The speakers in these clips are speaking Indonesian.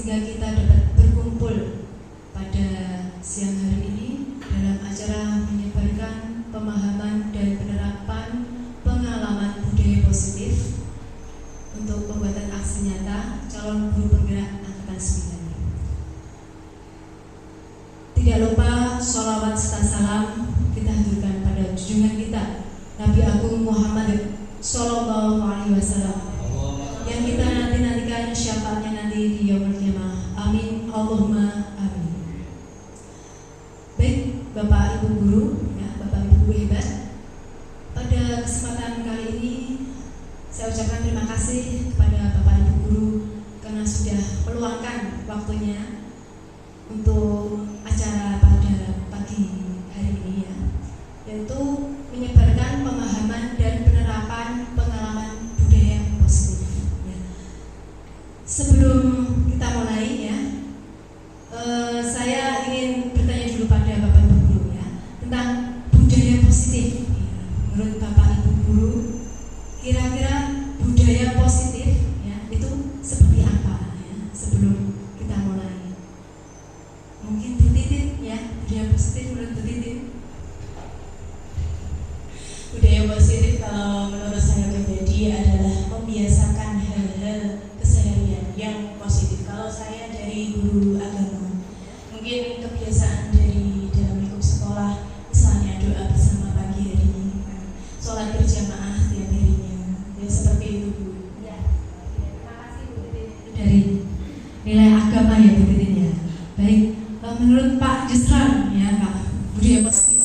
sehingga kita dapat berkumpul pada siang hari ini dalam acara menyebarkan pemahaman dan penerapan pengalaman budaya positif untuk pembuatan aksi nyata calon guru penggerak angkatan 9. Tidak lupa sholawat serta salam kita haturkan pada junjungan kita Nabi Agung Muhammad Sallallahu Alaihi Wasallam yang kita nantikan syafaatnya nanti di yaumul qiyamah. Amin Allahumma amin. Baik Bapak Ibu guru, ya, Bapak Ibu guru hebat. Pada kesempatan kali ini saya ucapkan terima kasih kepada Bapak Ibu guru karena sudah meluangkan waktunya untuk acara pada pagi hari ini, ya, yaitu menyebarkan pemahaman dan penerapan pengalaman budaya positif. Ya. Sebelum kita mulai, ya, saya ingin bertanya dulu pada Bapak Ibu guru, ya, tentang budaya positif. Ya. Menurut Bapak Ibu guru, kira-kira budaya positif, ya, itu seperti apa, ya, sebelum kita mulai? Mungkin Bu Titin, ya, budaya positif menurut Bu Titin. Budaya positif kalau menurut saya pribadi adalah membiasakan hal-hal keseharian yang positif. Kalau saya dari guru agama, mungkin kebiasaan dari dalam lingkup sekolah, misalnya doa bersama pagi hari, sholat berjamaah tiap harinya, ya seperti itu Bu. Ya, terima kasih Bu Titin. Dari nilai agama, ya Bu Titin, ya. Baik, menurut Pak Jusran, ya Pak, budaya positif.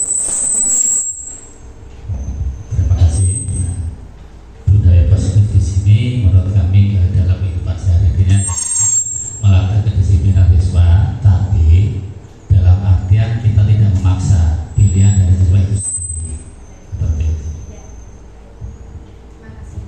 Terima kasih. Budaya positif di sini menurut kami dalam kehidupan sehari-harinya melatih kedisiplinan siswa, tapi dalam artian kita tidak memaksa pilihan dari siswa itu sendiri. Seperti itu. Terima kasih.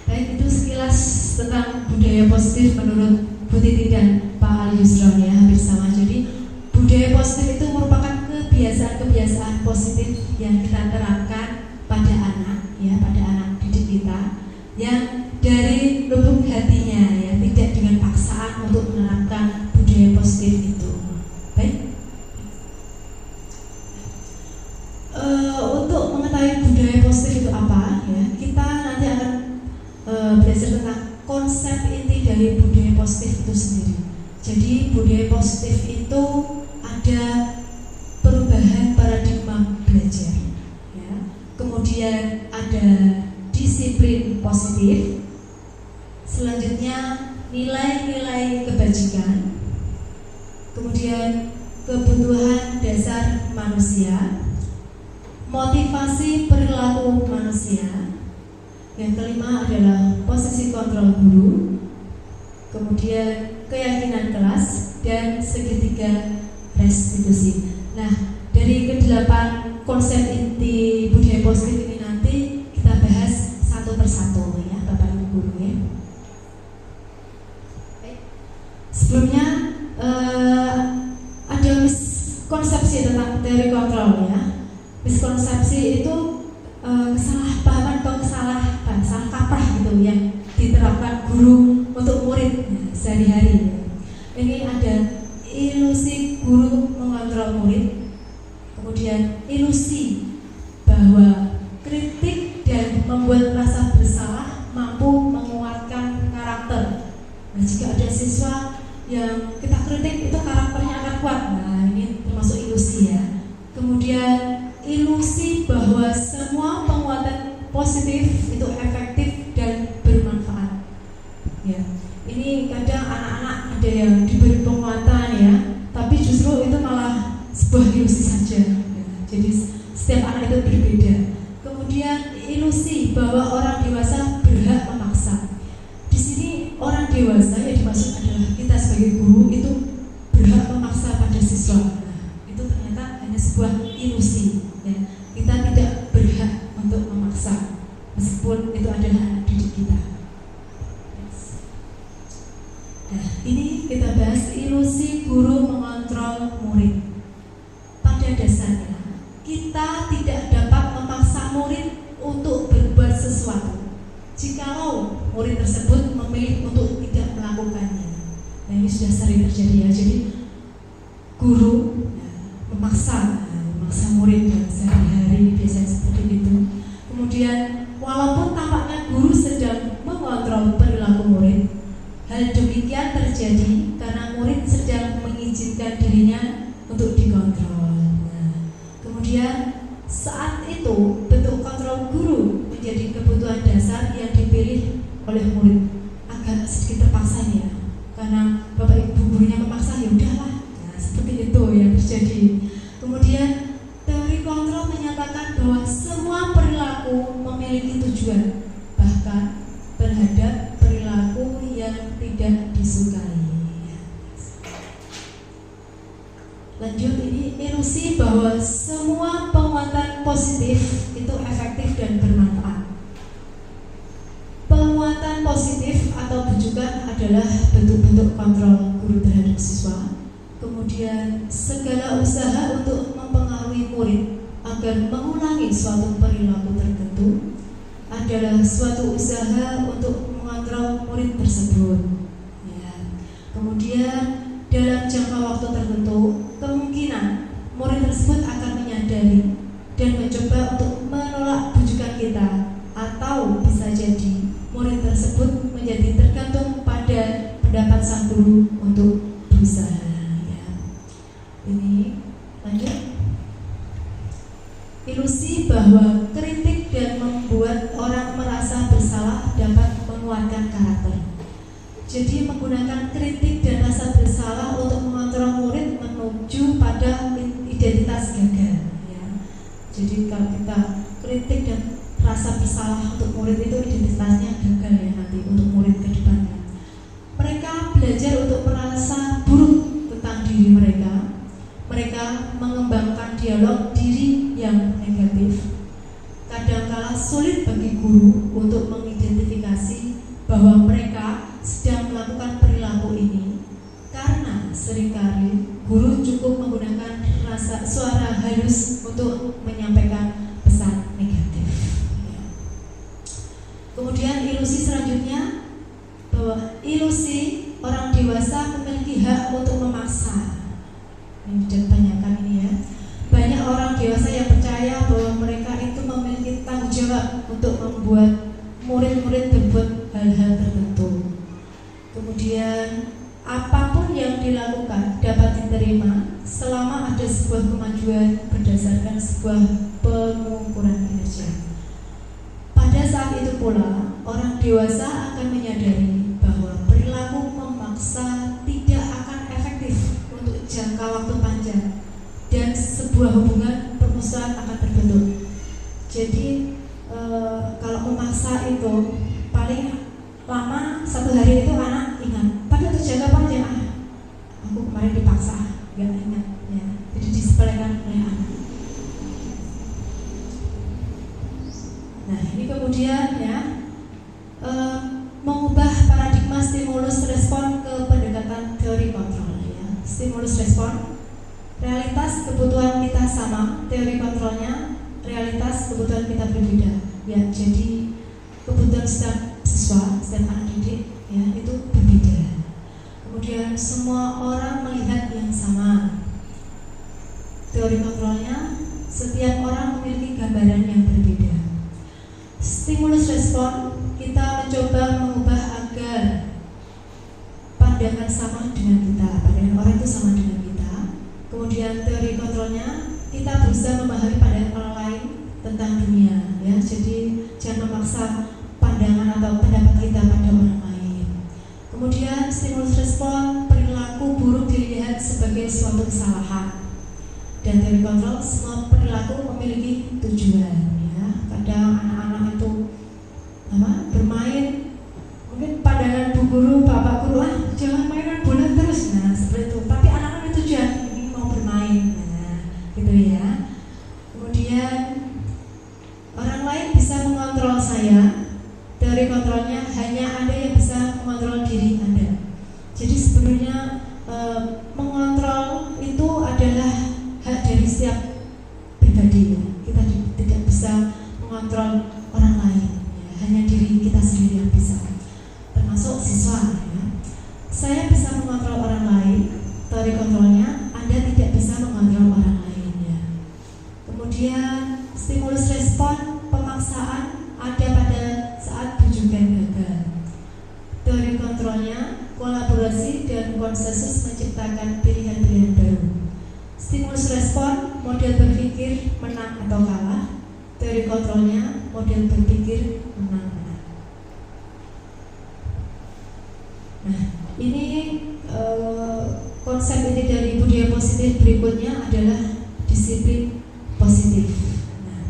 Baik, itu sekilas tentang budaya positif menurut Bu Titi dan Pak Ali Yusron, ya, hampir sama. Jadi budaya positif itu merupakan kebiasaan-kebiasaan positif yang kita terapkan pada anak, ya, pada anak didik kita, yang dari lubuk hatinya, ya, tidak dengan paksaan untuk menerapkan budaya positif itu. Baik. Untuk mengetahui budaya positif itu apa, ya, kita nanti akan belajar tentang konsep inti dari budaya positif itu sendiri. Jadi budaya positif itu ada perubahan paradigma belajar, ya. Kemudian ada disiplin positif. Selanjutnya nilai-nilai kebajikan. Kemudian kebutuhan dasar manusia. Motivasi perilaku manusia. Yang kelima adalah posisi kontrol guru. Kemudian keyakinan kelas dan segitiga restitusi. Nah, dari kedelapan konsep inti budaya positif ini nanti kita bahas satu persatu, ya, Bapak Ibu guru, ya. Sebelumnya ada miskonsepsi tentang teori kontrol, ya. Miskonsepsi itu kesalahpahaman atau salah kaprah gitu yang diterapkan guru untuk murid, ya, sehari-hari. Ini ada ilusi guru mengontrol murid, kemudian ilusi bahwa kritik dan membuat rasa bersalah mampu menguatkan karakter. Nah, jika ada siswa yang kita kritik itu karakternya akan kuat. Nah, ini termasuk ilusi, ya. Kemudian ilusi bahwa semua penguatan positif itu efektif dan bermanfaat, ya. Ini kadang anak-anak ada yang diberi penguatan, ya, tapi justru itu malah sebuah ilusi saja, ya. Jadi setiap anak itu berbeda. Kemudian ilusi bahwa orang dewasa berhak memaksa. Di sini orang dewasa yang dimaksud adalah kita sebagai guru itu berhak memaksa pada siswa. Nah, itu ternyata hanya sebuah ilusi, ya. Kita tidak berhak untuk memaksa meskipun itu adalah anak didik kita. Nah, ini kita bahas ilusi guru mengontrol murid. Pada dasarnya kita tidak dapat memaksa murid untuk berbuat sesuatu jikalau murid tersebut memilih untuk tidak melakukan Nah ini sudah sering terjadi ya. Jadi guru ya, memaksa murid dalam sehari-hari, biasanya seperti itu. Kemudian walaupun tampaknya guru sedang mengontrol perilaku murid, hal demikian terjadi karena murid sedang mengizinkan dirinya untuk dikontrol. Nah, kemudian saat itu bentuk kontrol guru menjadi kebutuhan dasar yang dipilih oleh murid. Agak sedikit terpaksa ya, karena bapak ibu gurunya memaksa, ya udahlah. Nah, seperti itu yang terjadi. Kemudian teori kontrol menyatakan bahwa semua perilaku memiliki tujuan, bahkan terhadap perilaku yang tidak disukai. Lanjut, ini ilusi bahwa semua penguatan positif itu efektif dan bermanfaat. Penguatan positif atau bujukan adalah bentuk-bentuk kontrol guru terhadap siswa. Kemudian segala usaha untuk mempengaruhi murid agar mengulangi suatu perilaku tertentu adalah suatu usaha untuk mengontrol murid tersebut. Ya. Kemudian dalam jangka waktu tertentu, kemungkinan murid tersebut akan menyadari dan mencoba untuk menolak bujukan kita, atau bisa jadi murid tersebut menjadi tergantung pada pendapat sang guru untuk berusaha. Ya. Ini lanjut. Ilusi bahwa kritik dan membuat orang merasa bersalah dapat menguatkan karakter. Jadi menggunakan kritik dan rasa bersalah untuk mengontrol murid menuju pada identitas gagal. Ya. Jadi kalau kita kritik dan rasa bersalah untuk murid itu identitasnya gagal ya nanti untuk murid ke depannya. Mereka belajar untuk merasa buruk tentang diri mereka. Mereka mengembangkan dialog diri yang negatif. Kadangkala sulit bagi guru untuk mengidentifikasi bahwa mereka sedang melakukan perilaku ini, karena seringkali guru cukup menggunakan suara halus untuk menyampaikan pesan negatif. Kemudian ilusi selanjutnya, bahwa ilusi orang dewasa memiliki hak untuk memaksa. Ini ditanyakan ini ya. Banyak orang dewasa yang percaya bahwa mereka itu memiliki tanggung jawab untuk membuat murid-murid berbuat hal-hal tertentu. Kemudian apapun yang dilakukan dapat diterima selama ada sebuah kemajuan berdasarkan sebuah pengukuran kinerja. Pada saat itu pula, orang dewasa akan menyadari bahwa perilaku memaksa tidak akan efektif untuk jangka waktu panjang dan sebuah hubungan permusuhan akan terbentuk. Jadi kalau memaksa itu paling lama 1 hari itu anak ingat, tapi untuk jangka panjang aku kemarin dipaksa, gak ingat ya. Jadi disepelekan oleh anak. Nah ini kemudian ya mengubah paradigma stimulus respon ke pendekatan teori kontrol ya. Stimulus respon, realitas kebutuhan kita sama, teori kontrolnya realitas kebutuhan kita berbeda ya. Jadi kebutuhan setiap siswa, setiap anak didik ya itu berbeda. Kemudian semua orang melihat yang sama. Teori kontrolnya setiap orang memiliki gambaran yang berbeda. Stimulus respon, kita mencoba mengubah agar pandangan sama dengan kita, pandangan orang itu sama dengan kita. Kemudian teori kontrolnya, kita berusaha memahami pandangan orang lain tentang dunia ya. Jadi jangan memaksa pandangan atau pendapat kita pada orang lain. Kemudian stimulus respon, perilaku buruk dilihat sebagai suatu kesalahan. Dan teori kontrol, semua perilaku memiliki tujuan ya. Kadang anak-anak itu bermain, mungkin pandangan bu guru, bapak guru, jangan mainan bola terus, nah seperti itu. Tapi anak-anak itu tujuan ini mau bermain, nah gitu ya. Kemudian orang lain bisa mengontrol saya. Teori kontrolnya hanya Anda yang bisa mengontrol diri Anda. Jadi sebenarnya mengontrol itu adalah hak dari setiap pribadi ya. Kita tidak bisa kontrolnya, kolaborasi dan konsensus menciptakan pilihan-pilihan baru. Stimulus respon, model berpikir menang atau kalah. Teori kontrolnya, model berpikir menang-menang. Nah, ini konsep inti dari budaya positif berikutnya adalah disiplin positif. Nah,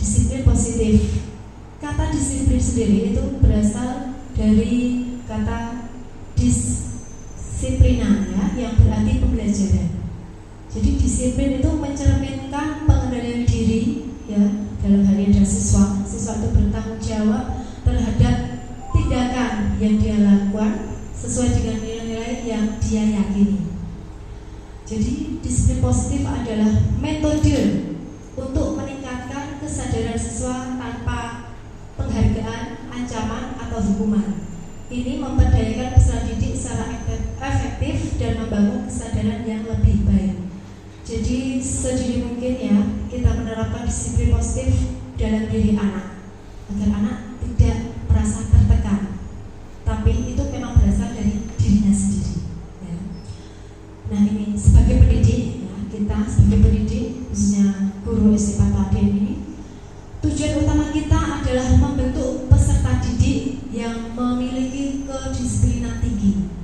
disiplin positif. Kata disiplin sendiri itu berasal dari kata disiplina, ya, yang berarti pembelajaran. Jadi disiplin itu mencerminkan pengendalian diri, ya, dalam hal ini adalah siswa itu bertanggung jawab terhadap tindakan yang dia lakukan sesuai dengan nilai-nilai yang dia yakini. Jadi disiplin positif adalah metode untuk meningkatkan kesadaran siswa tanpa penghargaan, ancaman, atau hukuman. Ini memperdayakan peserta didik secara efektif dan membangun kesadaran yang lebih baik. Jadi sedini mungkin, ya, kita menerapkan disiplin positif dalam diri anak agar anak tidak merasa tertekan, tapi itu memang berasal dari dirinya sendiri, ya. Nah, ini sebagai pendidik, ya, kita sebagai pendidik, khususnya guru SD Pataden ini, tujuan utama kita adalah membentuk peserta didik yang memiliki kedisiplinan tinggi,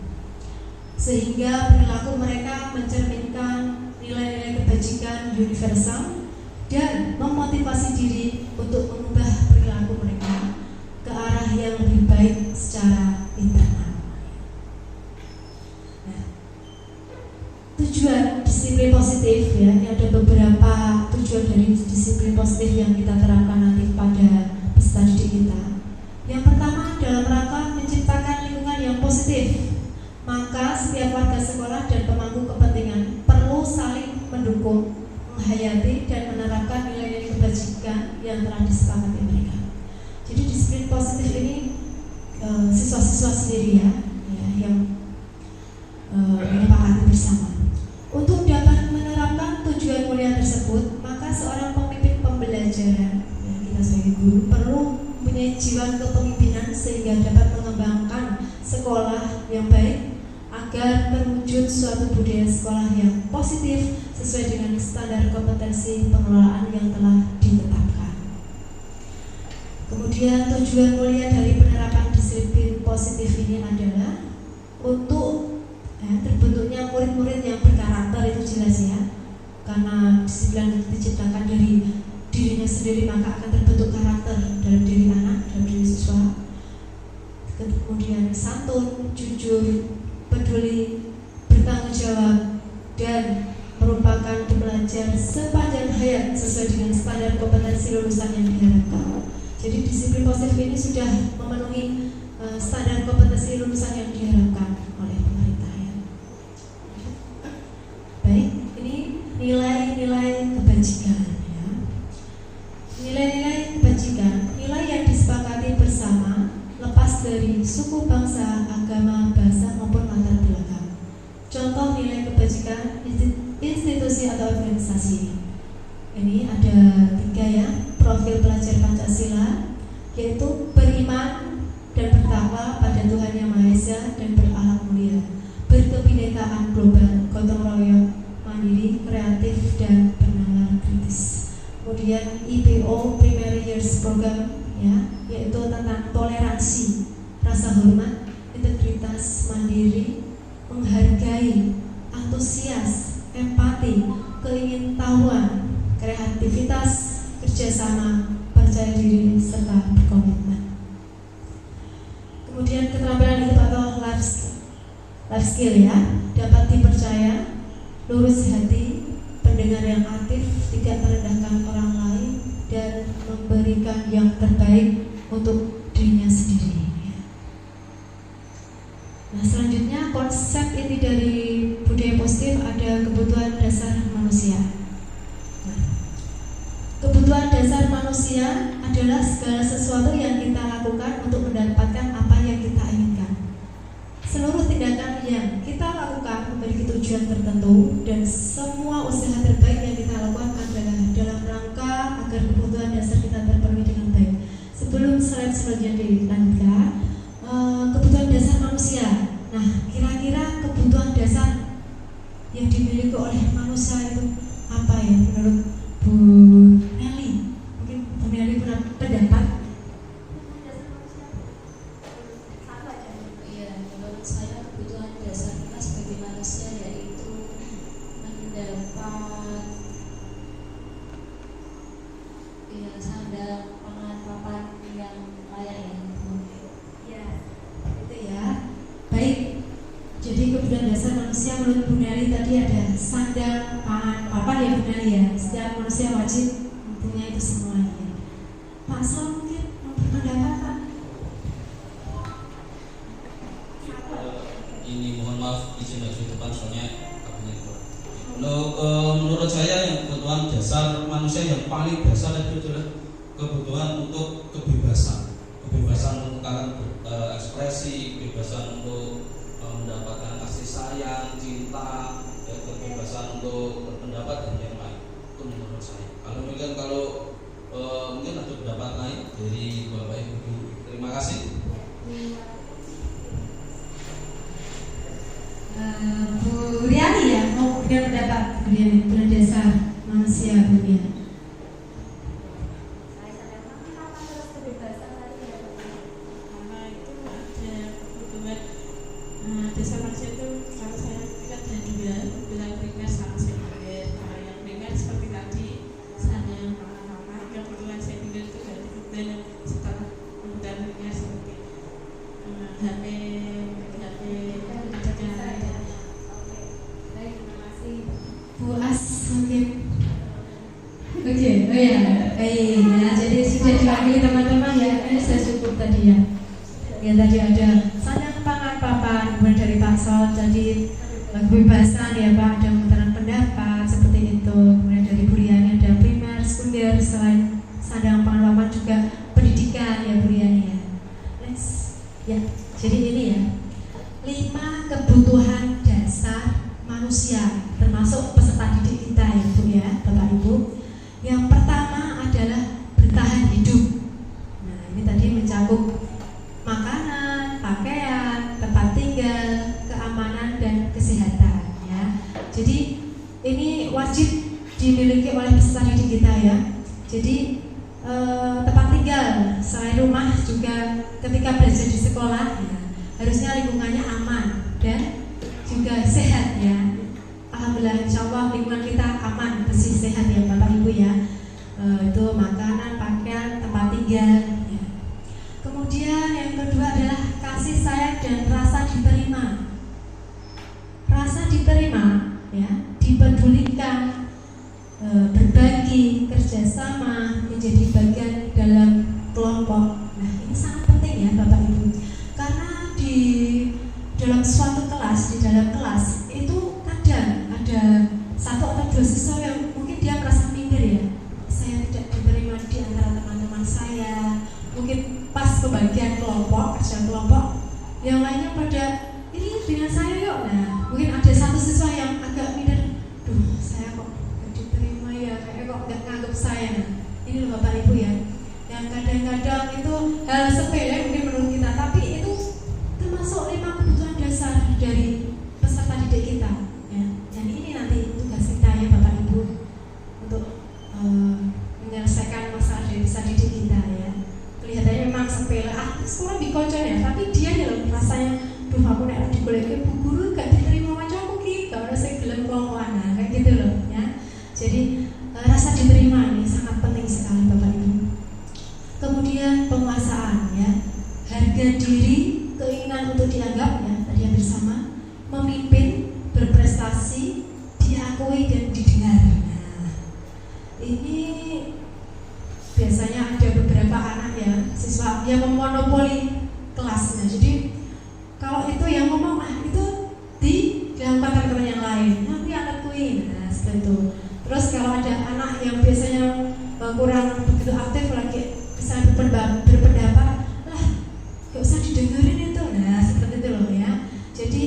sehingga perilaku mereka mencerminkan nilai-nilai kebajikan universal dan memotivasi diri untuk mengubah perilaku mereka ke arah yang lebih baik secara internal. Nah, tujuan disiplin positif, ya, ini ada beberapa tujuan dari disiplin positif yang kita terapkan nanti pada peserta didik kita. Yang pertama, dalam rangka menciptakan lingkungan yang positif, maka setiap warga sekolah dan pemangku kepentingan perlu saling mendukung, menghayati dan menerapkan nilai-nilai kebajikan yang telah disepakati mereka. Jadi disiplin positif ini siswa-siswa sendiri, ya, yang menyepakati bersama. Untuk dapat menerapkan tujuan mulia tersebut, maka seorang pemimpin pembelajaran, ya, kita sebagai guru perlu mempunyai jiwa kepemimpinan sehingga dapat mengembangkan sekolah yang baik agar terwujud suatu budaya sekolah yang positif sesuai dengan standar kompetensi pengelolaan yang telah ditetapkan. Kemudian tujuan mulia dari penerapan disiplin positif ini adalah untuk terbentuknya murid-murid yang berkarakter, itu jelas, ya, karena disiplin diciptakan dari dirinya sendiri, maka akan terbentuk karakter dalam diri anak, dalam diri siswa. Kemudian santun, jujur, peduli, bertanggung jawab, dan merupakan pelajar sepanjang hayat sesuai dengan standar kompetensi lulusan yang diharapkan. Jadi disiplin positif ini sudah memenuhi standar kompetensi lulusan yang diharapkan oleh pemerintah, ya. Baik, ini nilai-nilai kebajikan, ya. Nilai-nilai kebajikan, nilai yang disepakati bersama lepas dari suku, bangsa, agama, bahasa maupun latar belakang. Contoh nilai kebajikan institusi atau organisasi. Ini ada 3, ya, profil pelajar Pancasila, yaitu beriman dan bertakwa pada Tuhan Yang Maha Esa dan berakhlak mulia, berkebinekaan global, gotong royong, mandiri, kreatif, dan bernalar kritis. Kemudian IPO Primary Years Program, ya, yaitu tentang toleransi, rasa hormat, integritas, mandiri, menghargai, antusias, empati, keingintahuan, kreativitas, kerjasama, percaya diri, serta berkomitmen. Kemudian keterampilan hidup atau life skill, ya, dapat dipercaya, lurus hati, pendengar yang aktif, tidak merendahkan orang lain, dan memberikan yang terbaik untuk dirinya sendiri. Nah, selanjutnya konsep inti dari budaya positif ada kebutuhan dasar manusia. Nah, kebutuhan dasar manusia adalah segala sesuatu yang kita lakukan untuk mendapatkan apa yang kita inginkan. Seluruh tindakan yang kita lakukan memiliki tujuan tertentu, dan semua usaha terbaik yang kita lakukan adalah dalam rangka agar kebutuhan dasar kita terpenuhi dengan baik. Sebelum slide selanjutnya dilanjutkan, kebutuhan dasar manusia, manusia menurut Bu Neli tadi ada sandang, pangan, papan ya Bu Neli ya. Setiap manusia wajib mempunyai itu semuanya. Pak Sal mungkin mau berpendapat Pak? Ini mohon maaf izin maju depan soalnya kabelnya keluar. Menurut saya yang kebutuhan dasar manusia yang paling dasar itu adalah kebutuhan untuk kebebasan mengutarakan ekspresi, kebebasan untuk mendapatkan kasih sayang, cinta, kebebasan untuk berpendapat dan yang lain. Itu menurut saya. Kalau mungkin ada pendapat lain dari Bapak Ibu. Terima kasih. Bu Riani ya, mau berikan pendapat Bu Riani tentang dasar manusia Bu Riani. Dasar manusia itu kalau saya lihat ada dua, bilang primer sama sekunder. Kalau yang primer seperti tadi saya mama kebetulan saya tinggal itu dari dan setelah kemudian primer seperti HP ada yang lain. Baik, terima kasih Bu As mungkin. Oke, oh ya, baik ya. Jadi sudah diwakili teman-teman ya. Ini sudah cukup tadi ya. Ya tadi ada sandang, pangan, papan, kemudian dari Pak Sol tadi kebebasan ya Pak, ada pengutaran pendapat seperti itu. Kemudian dari Bu Riani ada primer, sekunder, selain sandang, pangan, papan juga pendidikan ya Bu Riani ya. Next. Ya, jadi ini ya 5 kebutuhan dasar manusia termasuk peserta didik kita ya Bu ya, Bapak Ibu. Yang pertama adalah bertahan hidup. Nah, ini tadi mencakup makanan, pakaian, tempat tinggal, keamanan dan kesehatan ya. Jadi ini wajib dimiliki oleh peserta didik kita ya. Jadi tempat tinggal selain rumah juga ketika belajar di sekolah ya, harusnya lingkungannya aman dan juga sehat ya. Alhamdulillah insyaallah lingkungan kita aman, bersih, sehat ya Bapak Ibu ya. Itu makanan, pakaian, tempat tinggal ya. Kemudian yang kedua adalah kasih sayang dan rasa diterima. Rasa diterima ya, dipedulikan, berbagi, kerjasama, menjadi bagian dalam kelompok. Nah ini sangat penting ya Bapak Ibu. Karena di dalam suatu kelas, di dalam kelas itu kadang ada 1 atau 2 siswa yang mungkin dia merasa minder ya. Saya tidak diterima di antara teman-teman saya. Mungkin pas kebagian kelompok, kerja kelompok, yang lainnya pada ini dengan saya yuk. Nah, mungkin ada 1 siswa yang agak minder, duh saya kok gak diterima ya, kayak kok gak nganggep saya. Nah, ini loh Bapak Ibu ya, yang kadang-kadang itu hal sepele mungkin menurut kita, tapi itu termasuk 5 kebutuhan dasar dari peserta didik kita ya. Dan ini nanti tugas kita ya Bapak Ibu untuk menyelesaikan masalah dari peserta didik kita ya. Kelihatannya memang sepele, sekolah dikocok ya, tapi dia dalam rasanya, duh aku nek digoleki bu guru gak diterima macam aku ki, gak saya gelem kelompokan, nah kayak gitu loh ya. Jadi rasa diterima ini sangat penting sekali Bapak Ibu. Kemudian penguasaan ya, harga diri, keinginan untuk dianggap ya, tadi yang bersama, memimpin, berprestasi, diakui dan didengar. Nah, ini biasanya ada beberapa anak ya, siswa yang memonopoli kelasnya. Jadi kalau itu yang ngomong itu dilakukan teman-teman yang lain, nanti akui. Nah seperti itu. Terus kalau ada anak yang biasanya kurang begitu aktif lagi bisa berpendapat, lah gak usah didengerin itu. Nah seperti itu loh ya. Jadi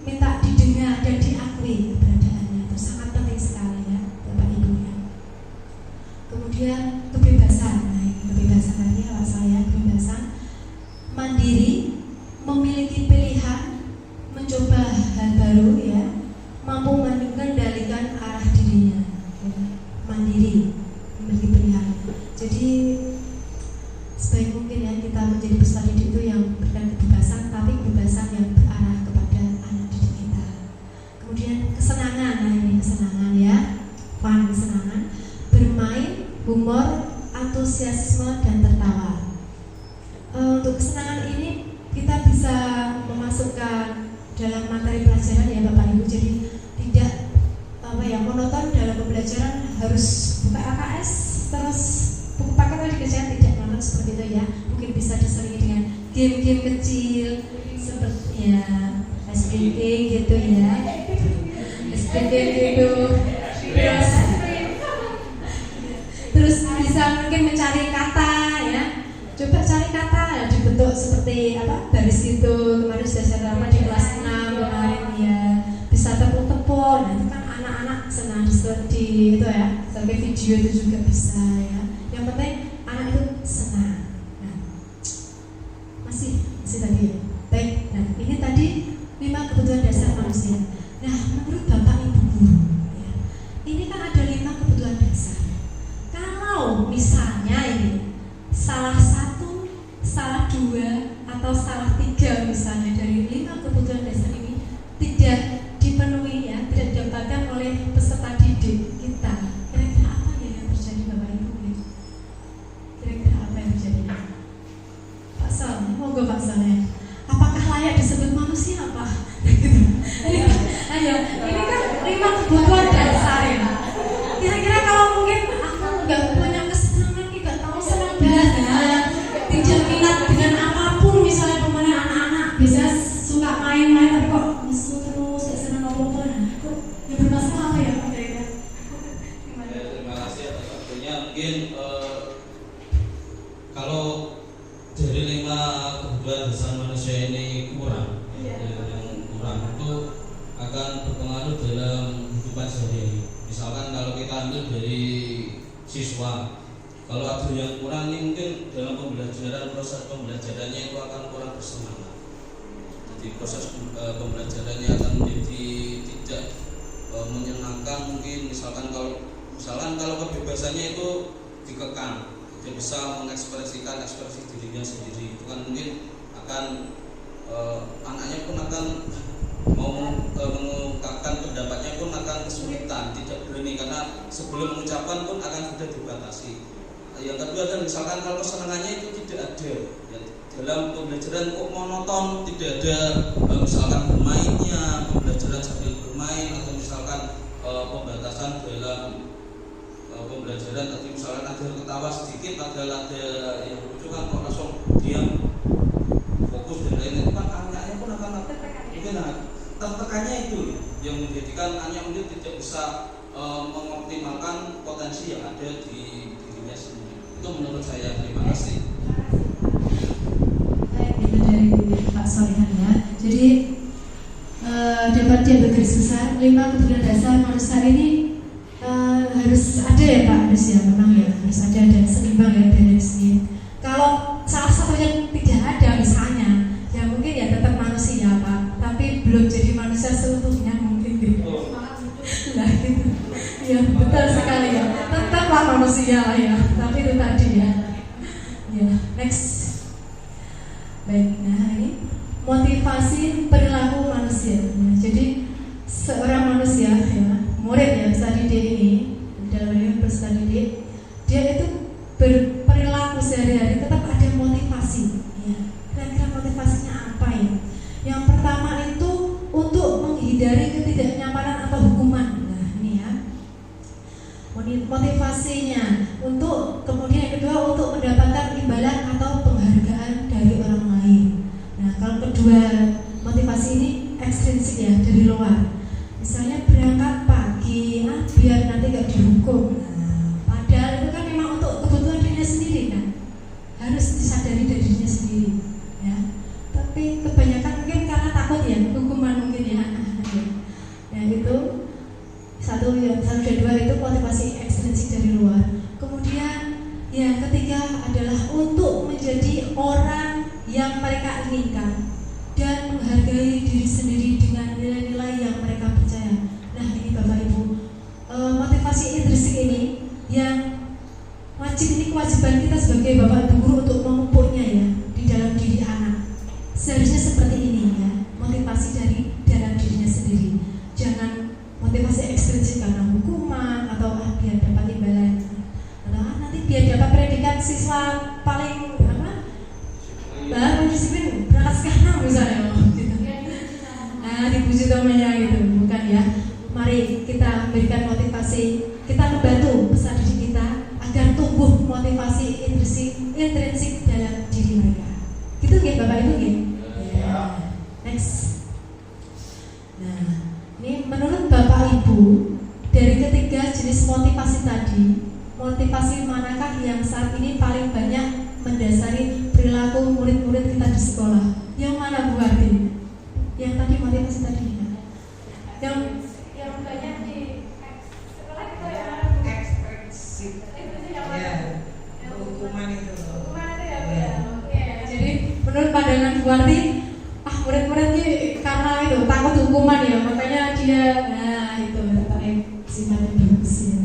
minta didengar dan diakui keberadaannya, itu sangat penting sekali ya Bapak Ibu ya. Kemudian kebebasan, nah ini kebebasan tadi kalau saya kebebasan mandiri, memiliki pilihan, mencoba hal baru ya, mampu mengendalikan arah dirinya ya. Mandiri, memiliki pilihan. Jadi sebaik mungkin ya kita menjadi peserta didik itu yang berikan kebebasan, tapi kebebasan yang berarah kepada anak didik kita. Kemudian kesenangan, nah ini kesenangan ya, fun, kesenangan, bermain, humor, antusiasme dan tertawa. Untuk kesenangan ini kita bisa game kecil seperti ya SPG gitu ya, SPG gitu. Terus bisa mungkin mencari kata ya, coba cari kata dibentuk seperti apa baris gitu. Kemarin sudah saya terapkan di kelas 6 kemarin ya, bisa tepuk-tepuk. Nah itu kan anak-anak senang di itu ya, sampai video itu juga bisa ya. Yang penting anak itu senang. Nah, masih tadi ya. Baik, nah ini tadi 5 kebutuhan dasar manusia. Nah menurut Bapak Ibu guru ya, ini kan ada 5 kebutuhan dasar. Kalau misalnya ini salah 1, salah 2, atau salah 3 misalnya dari 5 kebutuhan dasar ini tidak dipenuhi ya, tidak didapatkan oleh peserta didik kita, kira-kira apa ya yang terjadi Bapak Ibu? Kira-kira apa yang terjadi? Pak Sal, monggo Pak Sal ya. Apakah layak disebut manusia Pak? Ini kan 5 kebutuhan dasar ya. Kira-kira kalau mungkin aku nggak punya kesenangan, nggak tahu senang belajar, tidak minat dengan apapun, misalnya pemain anak-anak bisa suka main-main tapi kok musuh terus, gak senang ngobrol, kok yang bermasalah apa ya Pak Kira-kira? Ya, terima kasih atas waktunya. Mungkin kalau dari 5 kebutuhan dasar manusia ini kurang, yang kurang itu akan berpengaruh dalam kehidupan sehari-hari. Misalkan kalau kita ambil dari siswa, kalau ada yang kurang ini mungkin dalam pembelajaran, proses pembelajarannya itu akan kurang bersemangat. Jadi proses pembelajarannya akan menjadi tidak menyenangkan. Mungkin misalkan kalau kebebasannya itu dikekang, dia bisa mengekspresikan ekspresi dirinya sendiri, itu kan mungkin akan anaknya pun akan mau mengungkapkan pendapatnya pun akan kesulitan, tidak berani karena sebelum mengucapkan pun akan sudah dibatasi. Yang kedua kan misalkan kalau kesenangannya itu tidak ada ya, dalam pembelajaran kok monoton, tidak ada misalkan bermainnya, pembelajaran sambil bermain, atau misalkan pembatasan dalam pembelajaran tadi, misalkan ada ketawa sedikit, ada yang lucu kan kok langsung diam fokus dan lain-lain, kan anaknya pun akan mungkin tertekannya itu yang menjadikan anaknya mungkin tidak bisa mengoptimalkan potensi yang ada di dirinya sendiri. Itu menurut saya. Terima kasih. Baik, itu dari Pak Solehan ya. Jadi dapat dia bergaris besar 5 kebutuhan dasar manusia ini harus ada ya Pak, harus ya, memang ya harus ada dan seimbang ya dari sini. Kalau salah satunya tidak ada misalnya, ya mungkin ya tetap manusia Pak, tapi belum jadi manusia seutuhnya mungkin gitu. Nah gitu, ya betul sekali ya. Tetaplah manusia lah ya, tapi itu tadi ya. Ya next. Baik, nah ini motivasi perilaku manusia. Ya, jadi seorang manusia ya, murid ya peserta didik ini, dalam ini peserta didik, dia itu berperilaku sehari-hari tetap ada motivasi. Ya, kira-kira motivasinya apa ya? Yang pertama itu untuk menghindari ketidaknyamanan atau hukuman. Nah ini ya, motivasinya untuk, kemudian yang kedua untuk mendapatkan imbalan atau penghargaan dari orang lain. Nah kalau kedua motivasi ini ekstrinsik ya, dari luar. Misalnya berangkat pagi, biar nanti gak dihukum. Nah, padahal itu kan memang untuk kebutuhan dirinya sendiri kan, harus disadari dari dirinya sendiri ya. Tapi kebanyakan mungkin karena takut ya, hukuman mungkin ya. Nah itu satu dan dua itu motivasi ekstrinsik dari luar. Kemudian yang ketiga adalah untuk menjadi orang yang mereka inginkan dan menghargai diri sendiri dengan nilai-nilai yang mereka percaya. Nah ini Bapak Ibu, motivasi intrinsik ini yang wajib, ini kewajiban kita sebagai Bapak Ibu guru untuk memupuknya ya di dalam diri anak. Seharusnya seperti ini ya, motivasi dari dalam dirinya sendiri. Jangan motivasi ekstrinsik karena hukuman atau biar dapat imbalan, atau nanti biar dapat predikat siswa paling baru disiplin berangkat sekarang misalnya gitu. Nah dipuji temannya gitu, bukan ya. Mari kita berikan motivasi, kita membantu peserta didik kita agar tumbuh motivasi intrinsik dalam diri mereka. Gitu ya Bapak Ibu ya. Next. Nah, ini menurut Bapak Ibu, dari ketiga jenis motivasi tadi, motivasi manakah yang saat ini paling banyak mendasari perilaku murid-murid kita di sekolah? Yang mana Bu Arti? Yang tadi motivasi tadi ya? Yang banyak di sekolah kita ya? Ekspresif. Ya, hukuman itu. Hukuman itu ya Bu ya? Oke, jadi menurut pandangan Bu Arti, murid-murid ini karena itu takut hukuman ya, makanya dia, nah itu tertarik sifatnya bagus ya.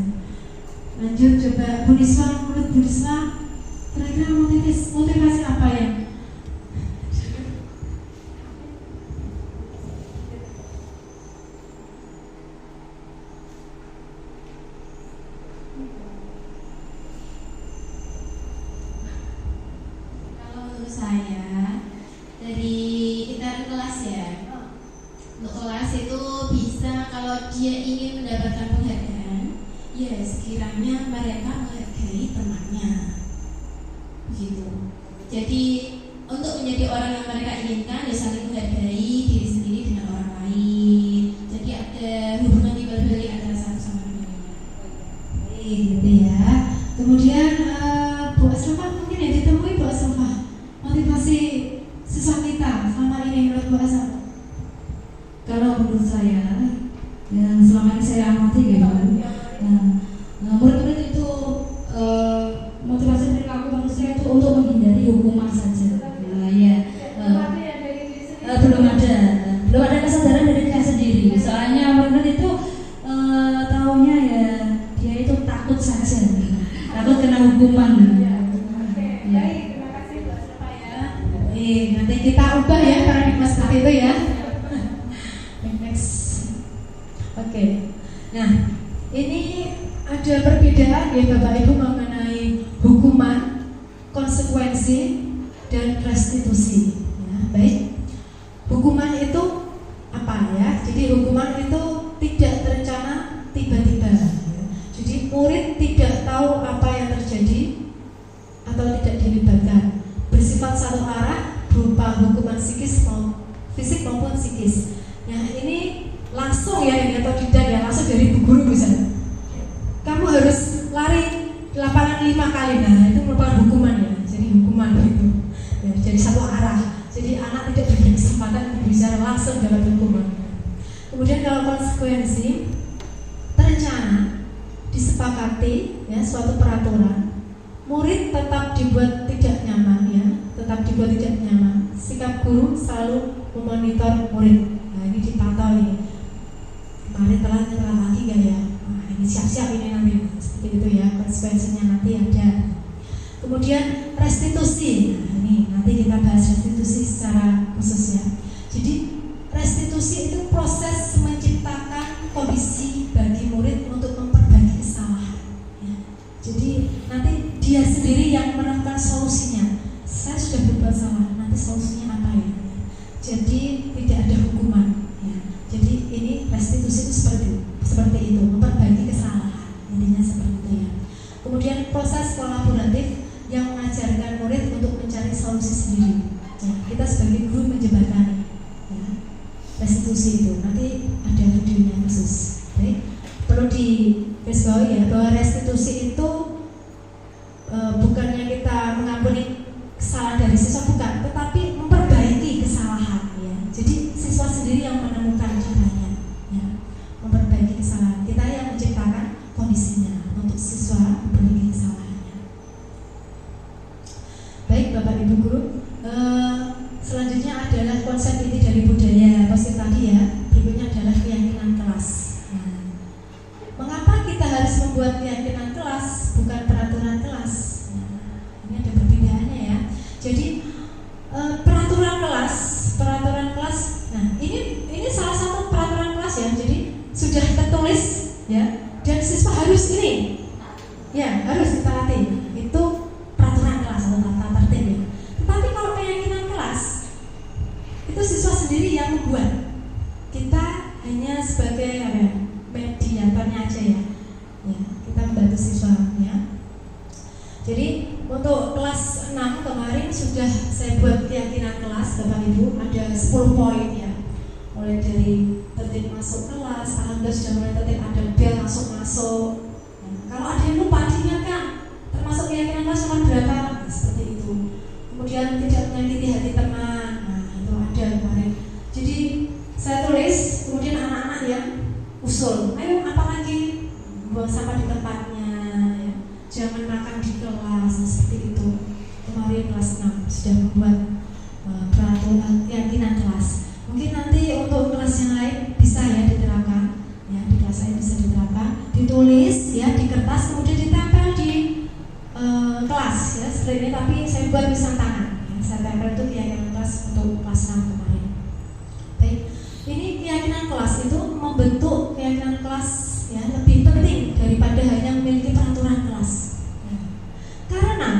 Lanjut coba Bu Niswa, menurut Bu Niswa kira-kira motivasi apa ya? Kalau menurut saya dari kita kelas ya, untuk kelas itu bisa kalau dia ingin mendapatkan penghargaan, ya sekiranya mereka menghargai temannya, begitu. Jadi untuk menjadi orang yang mereka inginkan, ya saling menghargai diri sendiri dengan orang lain. Jadi ada hubungan timbal balik antara satu sama lainnya. Gitu ya. Kemudian Bu Asrafah mungkin yang ditemui Bu Asrafah, motivasi siswa kita selama ini menurut Bu Asrafah? Kalau menurut saya, yang selama ini saya amati gitu, murid-murid itu motivasi perilaku manusia itu untuk menghindari hukuman saja. Belum ada kesadaran dari dia sendiri. Soalnya murid itu taunya ya dia itu takut saja, takut kena hukuman. Baik, terima kasih Bu Asrafah ya. Nanti kita ubah ya paradigma seperti itu ya. Next. Oke. Nah, ini ada perbedaan ya Bapak Ibu mengenai hukuman, konsekuensi, dan restitusi. Ya, baik. Hukuman itu apa ya? Jadi hukuman itu tidak terencana, tiba-tiba. Ya. Jadi murid tidak tahu apa yang terjadi atau tidak dilibatkan, bersifat satu arah berupa hukuman fisik maupun psikis. Nah ini langsung ya ini atau tidak ya, langsung dari bu guru misalnya. Kamu harus lari lapangan 5 kali, nah itu merupakan hukuman ya. Jadi hukuman gitu. Ya, jadi satu arah. Jadi anak tidak diberi kesempatan berbicara, langsung dapat hukuman. Kemudian kalau konsekuensi, terencana, disepakati ya suatu peraturan, murid tetap dibuat tidak nyaman ya, tetap dibuat tidak nyaman. Sikap guru selalu memonitor murid. Nah ini dipantau nih. Kemarin telat lagi gak ya? Nah ini siap-siap ini nanti seperti itu ya, konsekuensinya nanti ada. Kemudian restitusi. Nah ini nanti kita bahas restitusi secara khusus ya. Jadi restitusi itu proses menciptakan kondisi bagi murid untuk memperbaiki kesalahan. Ya. Jadi nanti dia sendiri yang menemukan solusinya. Saya sudah berbuat salah, nanti solusinya apa ya? Jadi tidak ada hukuman. Ya. Jadi ini restitusi itu seperti itu, memperbaiki kesalahan. Intinya seperti itu ya. Kemudian proses kolaboratif yang mengajarkan murid untuk mencari solusi sendiri. Ya, kita sebagai guru menjembatani. Ya. Restitusi itu nanti ada videonya khusus. Baik, perlu digarisbawahi ya bahwa restitusi itu bukannya kita mengampuni kesalahan dari siswa, bukan, tetapi memperbaiki kesalahan ya. Jadi siswa sendiri yang menemukan caranya ya, memperbaiki kesalahan. Kita yang menciptakan kondisinya untuk siswa memperbaiki kesalahannya. Baik Bapak Ibu Guru, selanjutnya adalah konsep inti dari budaya positif tadi ya. Berikutnya adalah keyakinan kelas. Nah, mengapa kita harus membuat keyakinan kelas, bukan peraturan kelas? Nah, ini ada perbedaannya ya. Jadi peraturan kelas. Nah, ini salah satu peraturan kelas ya. Jadi sudah tertulis ya, dan siswa harus ini, ya harus ditaati. Itu peraturan kelas atau tata tertib ya. Tetapi kalau keyakinan kelas, itu siswa sendiri yang membuat. Kita hanya sebagai mediatornya aja ya. Ya, kita membantu siswa ya. Jadi untuk kelas 6 kemarin sudah saya buat keyakinan kelas Bapak Ibu ada 10 poin ya. Mulai dari tertib masuk kelas, alhamdulillah sudah mulai tertib, ada bel masuk. Kalau ada yang lupa diingatkan, termasuk keyakinan kelas nomor berapa, seperti itu. Kemudian tidak menyakiti hati teman, nah itu ada kemarin. Jadi saya tulis, kemudian anak-anak yang usul, ayo apa lagi, buang sampah di tempatnya, ya. Jangan makan di kelas, seperti itu. Kemarin kelas 6 sudah membuat peraturan keyakinan kelas. Mungkin nanti untuk kelas yang lain bisa ya diterapkan, ya di kelas lain bisa diterapkan, ditulis ya di kertas, kemudian ditempel di kelas ya seperti ini. Tapi saya buat tulisan tangan, ya, saya tempel itu keyakinan kelas untuk kelas 6 kemarin. Baik, ini keyakinan kelas itu membentuk keyakinan kelas ya lebih penting daripada hanya memiliki peraturan kelas. Ya. Karena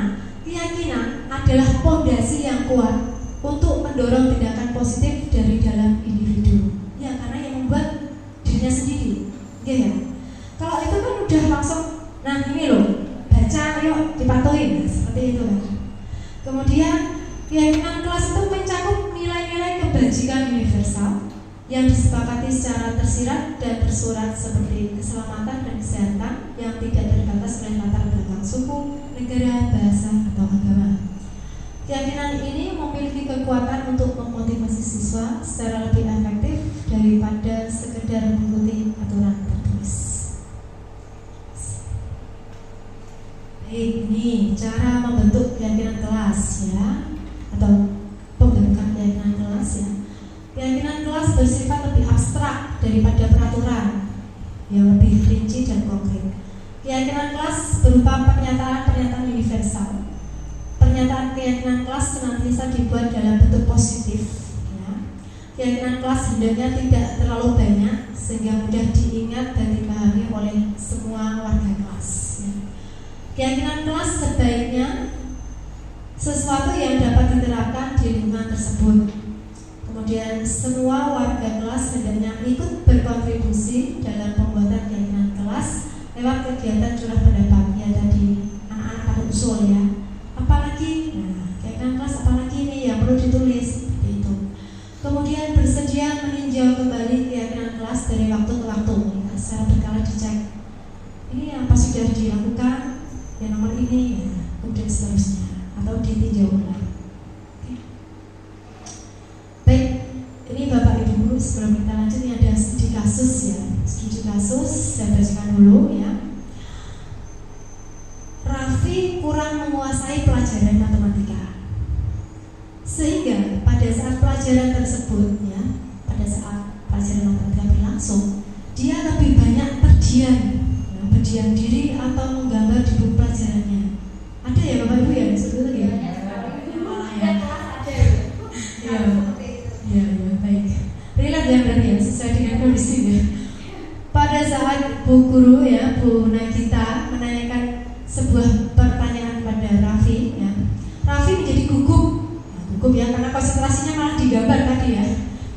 keyakinan adalah fondasi yang kuat untuk mendorong tindakan positif dari dalam individu. Ya, karena yang membuat dirinya sendiri. Ya. Kalau itu kan udah langsung, nah ini loh, baca, yuk dipatuhin, seperti itu kan. Kemudian keyakinan kelas itu mencakup nilai-nilai kebajikan universal yang disepakati secara tersirat dan tersurat seperti keselamatan dan kesehatan yang tidak terbatas oleh latar belakang suku, negara, bahasa, atau agama. Keyakinan ini memiliki kekuatan untuk memotivasi siswa secara lebih efektif daripada sekedar mengikuti aturan tertulis. Baik, ini cara membentuk keyakinan kelas ya, atau pembentukan keyakinan kelas ya. Keyakinan kelas bersifat lebih abstrak daripada peraturan yang lebih rinci dan konkret. Keyakinan kelas berupa pernyataan-pernyataan universal. Pernyataan keyakinan kelas senantiasa dibuat dalam bentuk positif. Ya. Keyakinan kelas hendaknya tidak terlalu banyak sehingga mudah diingat dan dipahami oleh semua warga kelas. Ya. Keyakinan kelas sebaiknya sesuatu yang dapat diterapkan di lingkungan tersebut. Kemudian semua warga kelas hendaknya ikut berkontribusi dalam pembuatan keyakinan kelas lewat kegiatan curah pendapat. Ya tadi anak-anak pada usul ya. Apalagi, nah keyakinan kelas apalagi ini yang perlu ditulis seperti itu. Kemudian bersedia meninjau kembali keyakinan kelas dari waktu ke waktu, ya, secara berkala dicek. Ini apa sudah dilakukan? Yang nomor ini, ya, kemudian seterusnya atau ditinjau ulang. Baik, ini Bapak Ibu Guru sebelum kita lanjut ini ada studi kasus ya. Studi kasus saya bacakan dulu ya. Raffi kurang menguasai pelajaran matematika, sehingga pada saat pelajaran tersebut ya, pada saat pelajaran matematika berlangsung, dia lebih banyak terdiam, ya, berdiam diri atau menggambar di buku pelajarannya. Ada ya Bapak Ibu ya seperti itu ya? Ya, baik. Relate ya berarti ya, sesuai dengan kondisinya. Pada saat Bu Guru ya, Bu Nagita menanyakan sebuah pertanyaan pada Raffi ya. Raffi menjadi gugup. Gugup ya karena konsentrasinya malah digambar tadi ya.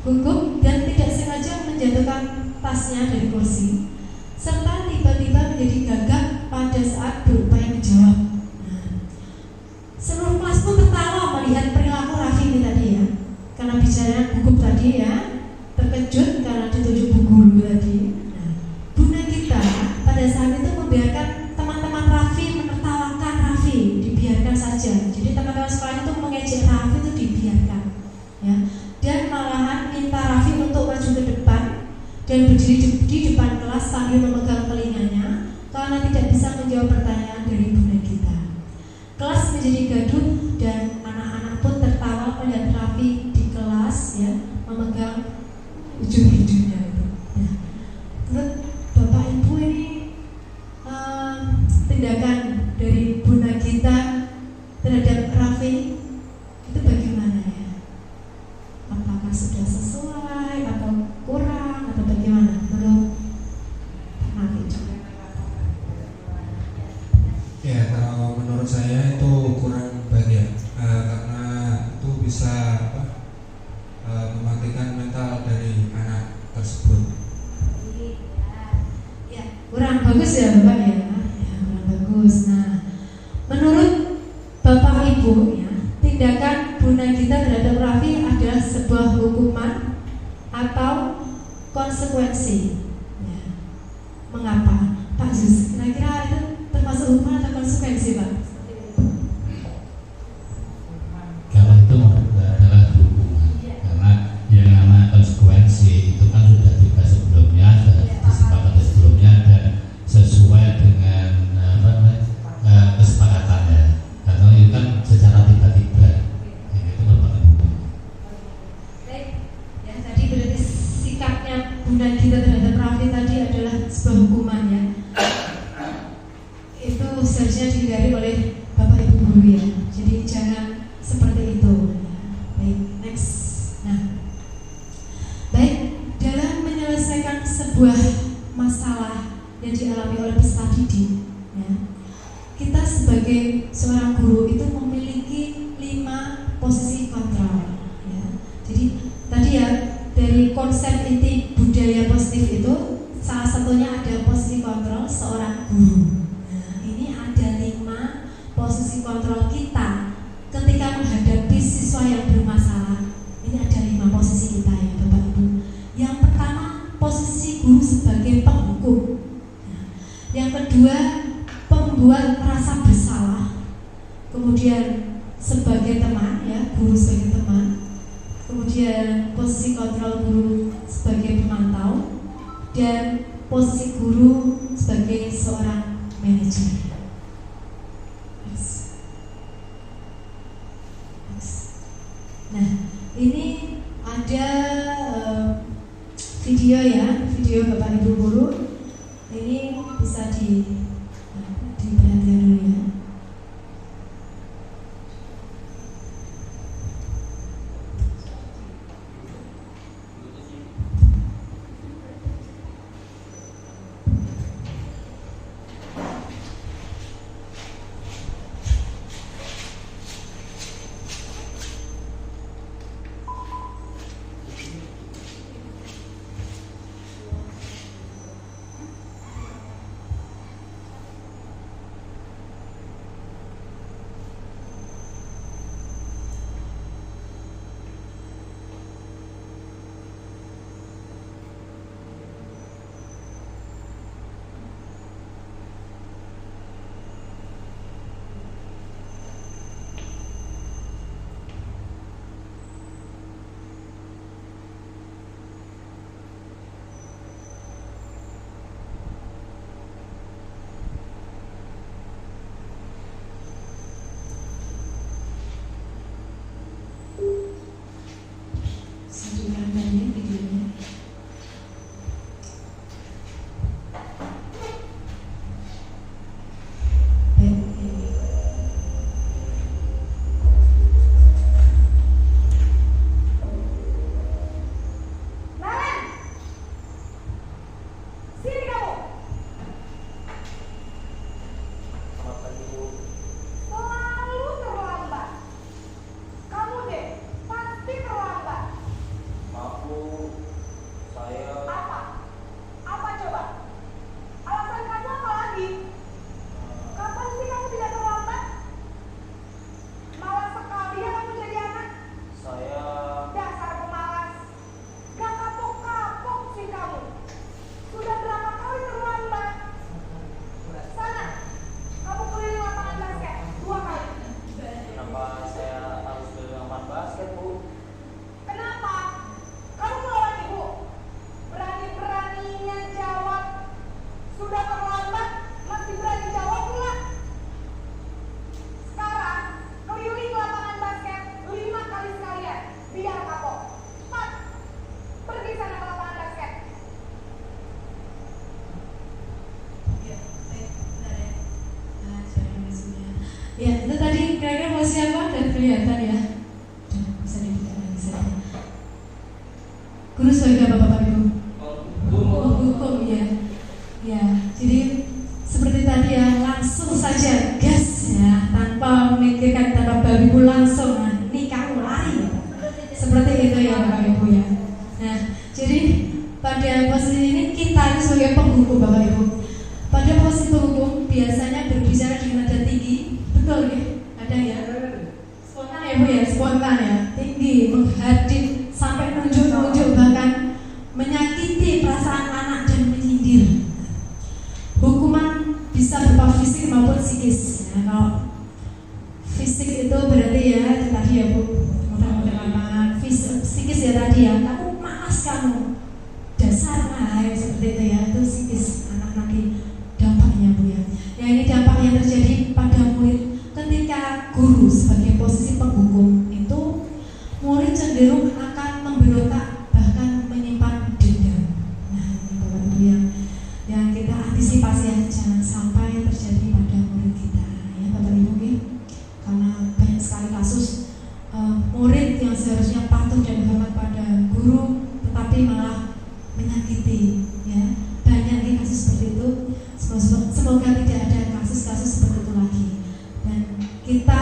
Gugup dan tidak sengaja menjatuhkan tasnya dari kursi, serta tiba-tiba menjadi gagap pada saat berupaya menjawab. Nah, seluruh kelas pun tertawa melihat perilaku Raffi ini tadi ya. Karena bicara gugup tadi ya, terkejut karena ditunjuk Bu Guru tadi. Nah, Bu Nagita pada saat itu membiarkan teman-teman Raffi menertawakan Raffi, dibiarkan saja. Jadi teman-teman sekolah itu mengejek Raffi itu dibiarkan, ya. Dan malahan minta Raffi untuk maju ke depan dan berdiri di depan kelas sambil memegang telinganya karena tidak bisa menjawab pertanyaan dari Bu Nagita. Kelas menjadi gaduh dan anak-anak pun tertawa melihat Raffi di kelas ya memegang ujung hidungnya itu. Ya. Menurut Bapak Ibu ini tindakan dari Bu Nagita terhadap Raffi itu bagaimana ya? Apakah sudah sesuai atau kurang atau bagaimana menurut Raffi? Ya, kalau menurut saya itu kurang baik karena itu bisa mematikan mental dari anak tersebut. Ya, kurang bagus ya Bapak ya. Bagus. Nah, menurut Bapak Ibu ya, tindakan Bu Nagita terhadap Raffi ada sebuah hukuman atau konsekuensi. Ya. Mengapa? Pak Jus, kira-kira itu termasuk hukuman atau konsekuensi, Pak? Kalau itu adalah hukuman, karena yang namanya konsekuensi itu kan sudah dibahas sebelumnya, sudah disepakati sebelumnya dan sesuai dengan kesepakatannya. Karena itu kan secara tiba-tiba, itu merupakan hukuman. Baik, ya tadi berarti sikapnya Bunda Gita terhadap Raffi tadi adalah sebuah hukuman ya. Itu seharusnya dihindari oleh Bapak Ibu guru ya. Jadi jangan seperti itu. Baik, next. Nah, baik, dalam menyelesaikan sebuah masalah yang dialami oleh peserta didik, ya, kita sebagai seorang guru itu memiliki 5 posisi kontrol. Ya. Jadi tadi ya dari konsep inti budaya positif itu salah satunya ada posisi kontrol seorang guru. Nah, ini ada 5 posisi kontrol kita ketika menghadapi siswa yang bermasalah. Ini ada 5 posisi kita ya Bapak Ibu. Yang pertama, posisi guru sebagai penghukum. Nah, yang kedua, pembuat merasa bersalah. Kemudian sebagai teman ya, guru sebagai teman. Kemudian posisi kontrol guru sebagai pemantau dan posisi guru sebagai seorang manajer. Nah, ini ada video ya, video Bapak Ibu guru. Ini bisa diperhatikan dulu ya. Ya, itu tadi kira-kira mau siapa dan kelihatan ya. Bisa dibuka lagi saja. Guru sebagai apa Bapak Ibu? Hukum ya. Ya, jadi seperti tadi ya, langsung saja gas ya, tanpa memikirkan, tanpa Bapak Ibu langsung. Nah, ini kamu lari. Seperti itu ya Bapak Ibu ya. Nah, jadi pada posisi ini kita sebagai penghukum Bapak Ibu. Pada posisi penghukum biasanya berbicara dengan nada tinggi. Betul ya, ada ya. Spontan ya Bu ya, spontan ya, tinggi, menghadap tadi ya, kamu malas kamu, dasar nah seperti itu ya, itu psikis anak nanti dampaknya Bu ya. Ya ini dampak yang terjadi pada murid ketika guru sebagai posisi penghukum itu, murid cenderung akan memberontak bahkan menyimpan dendam. Nah ini Bapak Ibu yang kita antisipasi ya, jangan sampai terjadi pada murid kita ya Bapak Ibu ya. Karena banyak sekali kasus murid yang seharusnya patuh dan hormat pada guru tetapi malah menyakiti ya. Banyak kasus seperti itu. Semoga tidak ada kasus-kasus seperti itu lagi, dan kita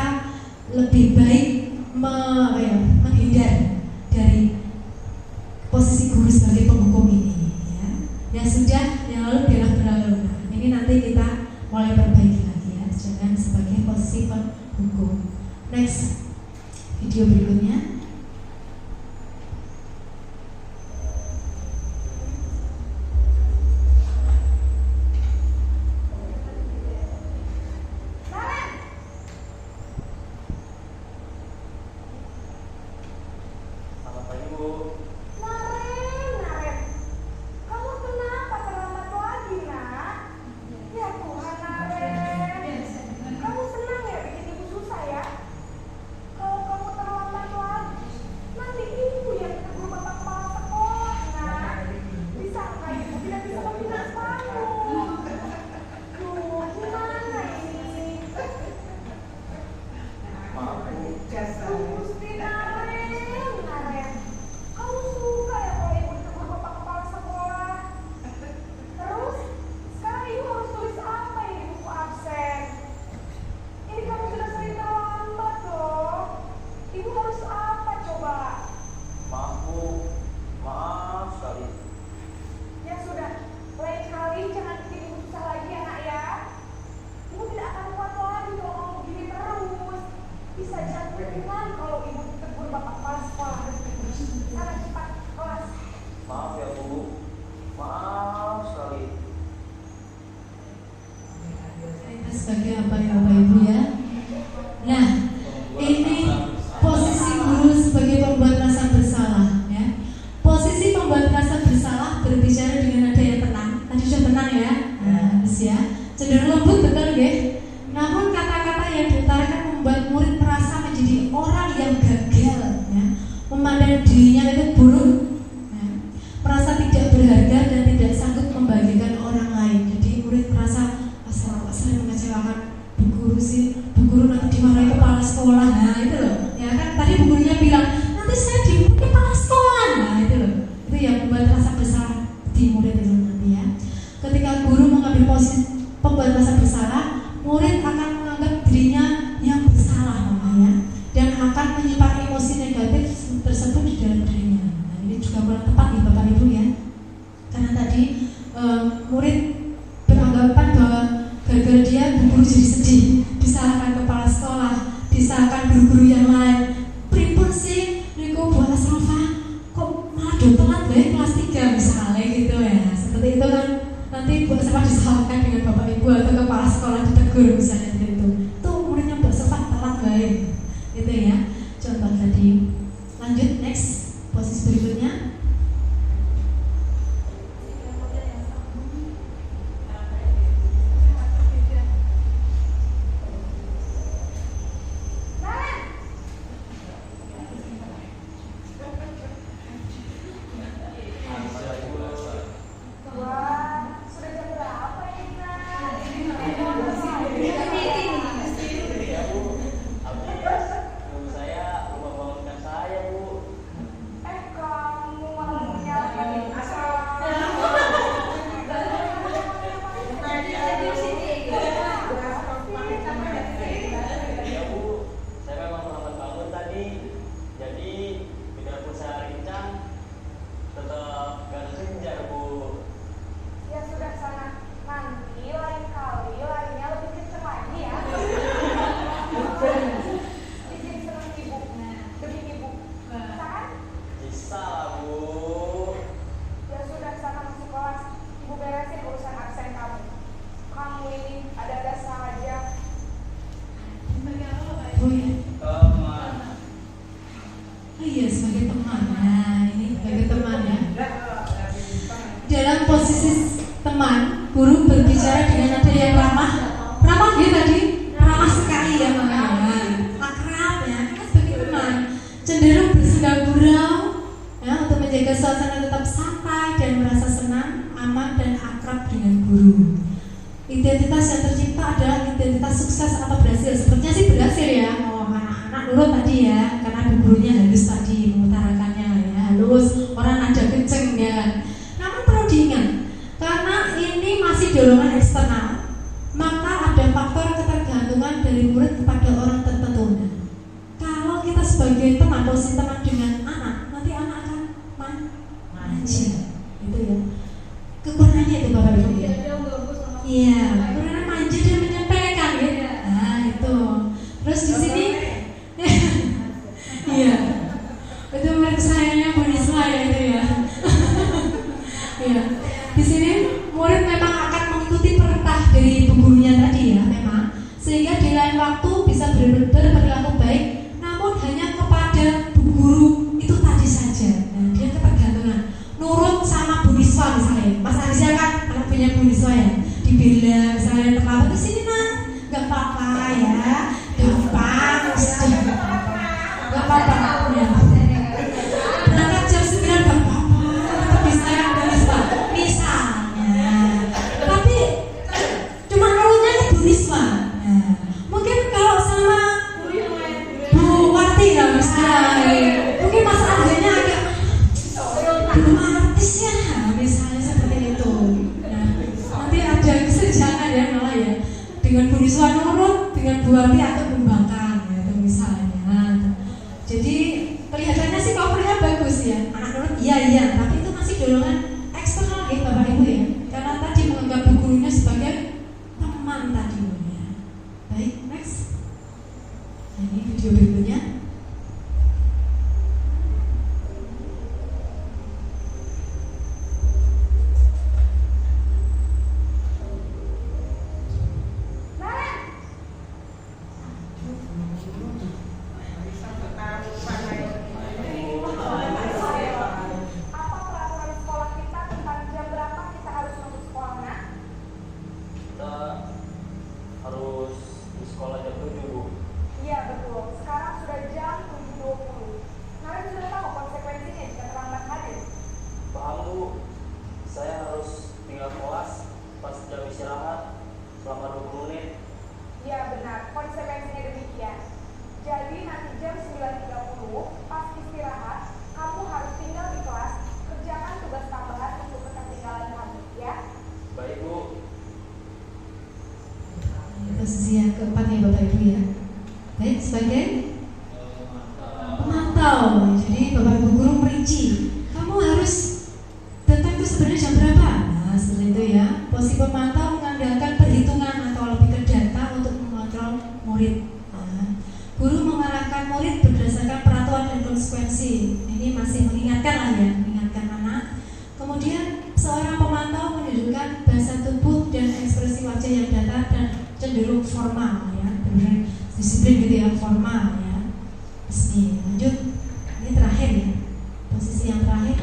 lebih baik menghindar dari posisi guru sebagai penghukum ini ya. Yang sudah, yang lalu biarlah berlalu. Nah, ini nanti kita mulai perbaiki lagi ya, jangan sebagai posisi penghukum. Next video berikutnya. Sebagai apa ya Bapak Ibu ya. Nah, ini posisi guru sebagai pembuat rasa bersalah ya. Posisi pembuat rasa bersalah berbicara dengan nada yang tenang. Tadi sudah tenang ya. Nah, habis ya. Cenderung lembut betul ya. Namun kata-kata yang diutarakan membuat murid merasa menjadi orang yang gagal ya. Memandang dirinya itu buruk ya. Merasa tidak berharga dan tidak sanggup membagikan orang lain. Jadi murid merasa sering mengecewakan Bu Guru sih, Bu Guru nanti dimarahi kepala sekolah, nah itu loh ya kan, tadi Bu Gurunya bilang nanti saya dimarahi kepala sekolah, nah itu loh, itu yang membuat rasa bersalah di murid itu nanti ya. Ketika guru mengambil posisi pembuat rasa bersalah, murid akan menganggap dirinya yang bersalah namanya, dan akan menyimpan emosi negatif tersebut di dalam dirinya. Nah ini juga kurang tepat ya Bapak Ibu ya, karena tadi murid beranggapan bahwa gara-gara dia Bu Guru jadi sedih, disalahkan kepala sekolah, disalahkan guru-guru yang lain. Pripun sih niku Bu Asrofa kok malah do telat bae kelas 3 misalnya gitu ya. Seperti itu kan, nanti Bu Asrofa disalahkan dengan Bapak Ibu atau kepala sekolah ditegur misalnya seperti itu. Tuh muridnya Bu Asrofa telat bae. Gitu ya. Contoh tadi. Lanjut next, posisi berikutnya. menjaga suasana tetap santai dan merasa senang, aman dan akrab dengan guru. Identitas yang tercipta adalah identitas sukses atau berhasil. Sepertinya sih berhasil ya. Oh, anak-anak nurut tadi ya, karena bu gurunya halus tadi mengutarakannya ya, halus, orang nada kenceng ya. Namun perlu diingat, karena ini masih dorongan eksternal, maka ada faktor ketergantungan dari murid kepada orang tertentu. Nah, kalau kita sebagai teman, posisi teman dengan anak, nanti anak akan manja, gitu ya. Kekurangannya itu Bapak Ibu ya. Iya, karena manja dan menyampaikan ya. Nah, itu. Terus di sini iya. Itu merek sayangnya Buniswa ya itu ya. Iya. Di sini murid memang akan mengikuti perintah dari bu gurunya tadi ya, memang. Sehingga di lain waktu bisa berperilaku baik, namun hanya kepada bu guru itu tadi saja. Nah, dia ketergantungan. Nurut sama Buniswa misalnya. Mas Arisya kan anak punya Buniswa ya. Dibela misalnya terlambat ke sini nak, nggak apa-apa ya, gampang, nggak apa-apa ya. Berangkat jam 9 nggak apa-apa, tetap bisa ya Buniswa misalnya. Tapi cuma nurutnya ke Buniswa. Nah, mungkin kalau sama Bu Wati ya misalnya, mungkin Mas Adrianya agak belum artis ya, misalnya seperti itu. Nanti ada kesenjangan ya malah ya, dengan Buniswa nurut, dengan Bu Wati atau membangkang ya, misalnya. Jadi kelihatannya sih covernya bagus ya, anak nurut iya, tapi itu masih dorongan eksternal ya Bapak Ibu ya, karena tadi menganggap bu gurunya sebagai teman tadi ya. Baik, next. Nah, ini video berikutnya. Posisi yang keempat nih Bapak Ibu ya. Baik, sebagai pemantau. Jadi Bapak Ibu guru merinci, kamu harus datang itu sebenarnya jam berapa? Nah, seperti itu ya. Posisi pemantau mengandalkan perhitungan atau lebih ke data untuk mengontrol murid. Nah, guru mengarahkan murid berdasarkan peraturan dan konsekuensi. Ini masih mengingatkan lah ya, mengingatkan anak. Kemudian seorang pemantau menunjukkan bahasa tubuh dan ekspresi wajah yang datar dan cenderung formal ya, benar disiplin gitu ya, formal ya. Terus lanjut, ini terakhir ya, posisi yang terakhir.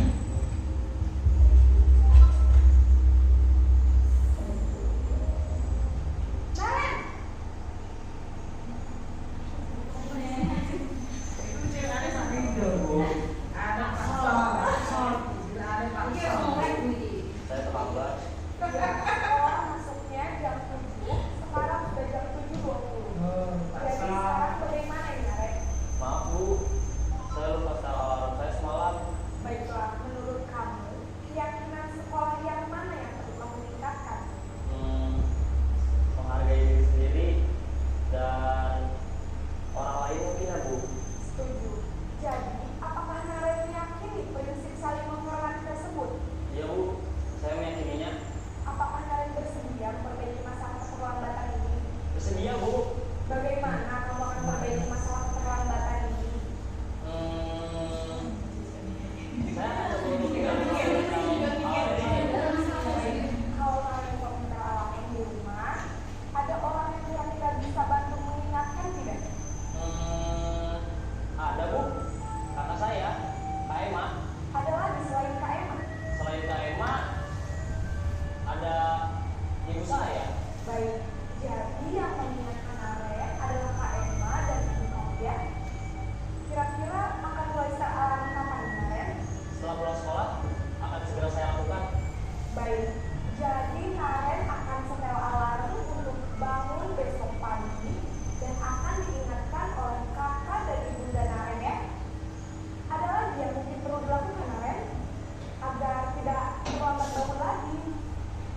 Baik, jadi Naren akan setel alarm untuk bangun besok pagi dan akan diingatkan oleh kakak dan ibunda Naren ya. Ada lagi yang mungkin perlu dilakukan Naren agar tidak terlambat bangun lagi?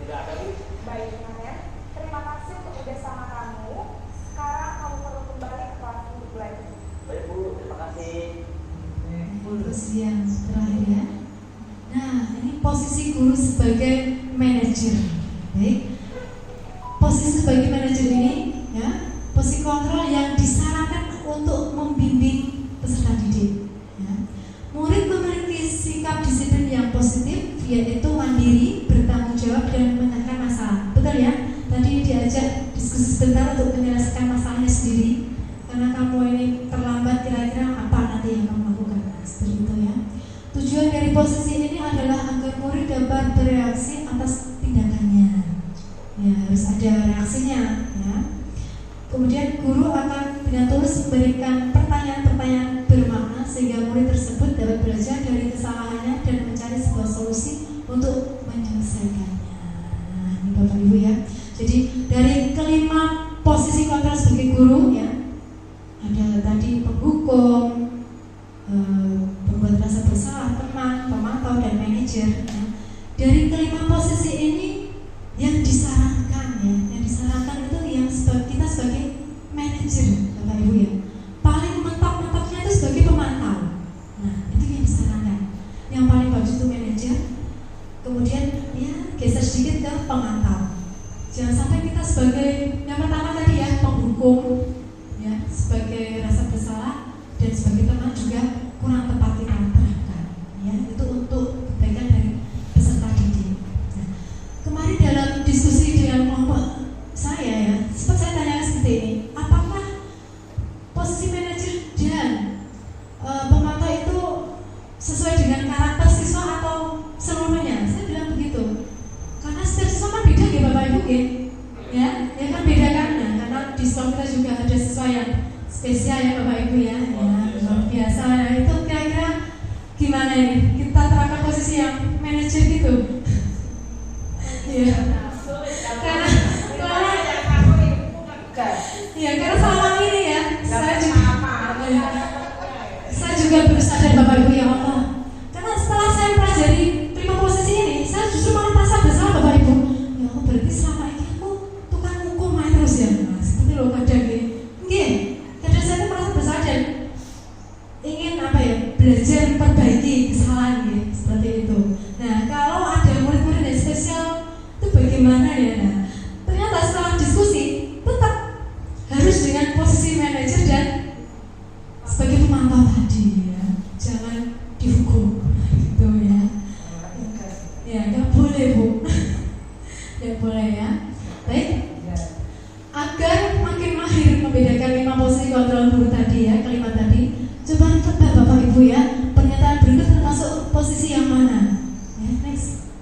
Tidak ada nih. Baik Naren, terima kasih untuk kerjasama kamu. Sekarang kamu perlu kembali ke kelas untuk belajar. Baik Bu, terima kasih. Terus yang terakhir ya. Nah, ini posisi guru sebagai manajer. Baik. Posisi sebagai manajer ini ya, posisi kontrol yang disarankan untuk membimbing peserta didik. Ya. Murid memiliki sikap disiplin yang positif, yaitu mandiri, bertanggung jawab dan menyelesaikan masalah. Betul ya? Tadi diajak diskusi sebentar untuk menyelesaikan masalahnya sendiri. Karena kamu ini terlambat, kira-kira apa nanti yang kamu lakukan? Seperti itu ya. Tujuan dari posisi ini adalah agar murid dapat bereaksi atas tindakannya. Ya, harus ada reaksinya ya. Kemudian guru akan dengan tulus memberikan pertanyaan-pertanyaan bermakna sehingga murid tersebut dapat belajar dari kesalahannya dan mencari sebuah solusi untuk menyelesaikannya. Nah, ini Bapak Ibu ya. Jadi dari kelima posisi kontrol sebagai guru ya, ada tadi penghukum, pembuat rasa bersalah, teman, pemantau, dan manajer. Ya. Dari kelima posisi ini yang disarankan ya, yang disarankan itu yang kita sebagai manajer, Bapak Ibu ya, paling mentok-mentoknya itu sebagai pemantau. Nah, itu yang disarankan. Yang paling bagus itu manajer. Kemudian ya geser sedikit ke pemantau. Jangan sampai kita sebagai yang pertama tadi ya penghukum, ya sebagai rasa bersalah dan sebagai teman juga kurang tepat kita terapkan. Ya, itu untuk kebaikan dari peserta didik. Nah, kemarin dalam diskusi dengan kelompok saya ya, sempat saya tanya seperti ini, apakah posisi manajer dan pemantau itu sesuai dengan karakter siswa atau seluruhnya? Saya bilang begitu. Karena setiap siswa kan beda ya Bapak Ibu ya kan beda kan. Nah, karena di sekolah kita juga ada siswa yang spesial ya Bapak Ibu ya, luar biasa. Nah, itu kira-kira gimana ini? Kita terapkan posisi yang manajer gitu. Iya. Karena selama ini ya saya juga baru sadar Bapak Ibu ya Allah. Karena setelah saya pelajari terima posisi ini, saya justru malah merasa bersalah Bapak Ibu. Ya Allah, berarti selama ini aku tukang hukum aja terus ya. Nah, seperti lo kadang gini. Mungkin kadang saya tuh merasa bersalah dan ingin belajar perbaiki kesalahan gitu, seperti itu. Nah, kalau ada murid-murid yang spesial itu bagaimana ya? Nah, ternyata setelah diskusi tetap harus dengan posisi manajer dan sebagai pemantau tadi ya, jangan dihukum gitu ya. Ya nggak boleh Bu, nggak boleh ya. Baik, agar makin mahir membedakan 5 posisi kontrol guru tadi ya, kelima tadi. Coba tebak Bapak Ibu ya, pernyataan berikut termasuk posisi yang mana? Ya, next.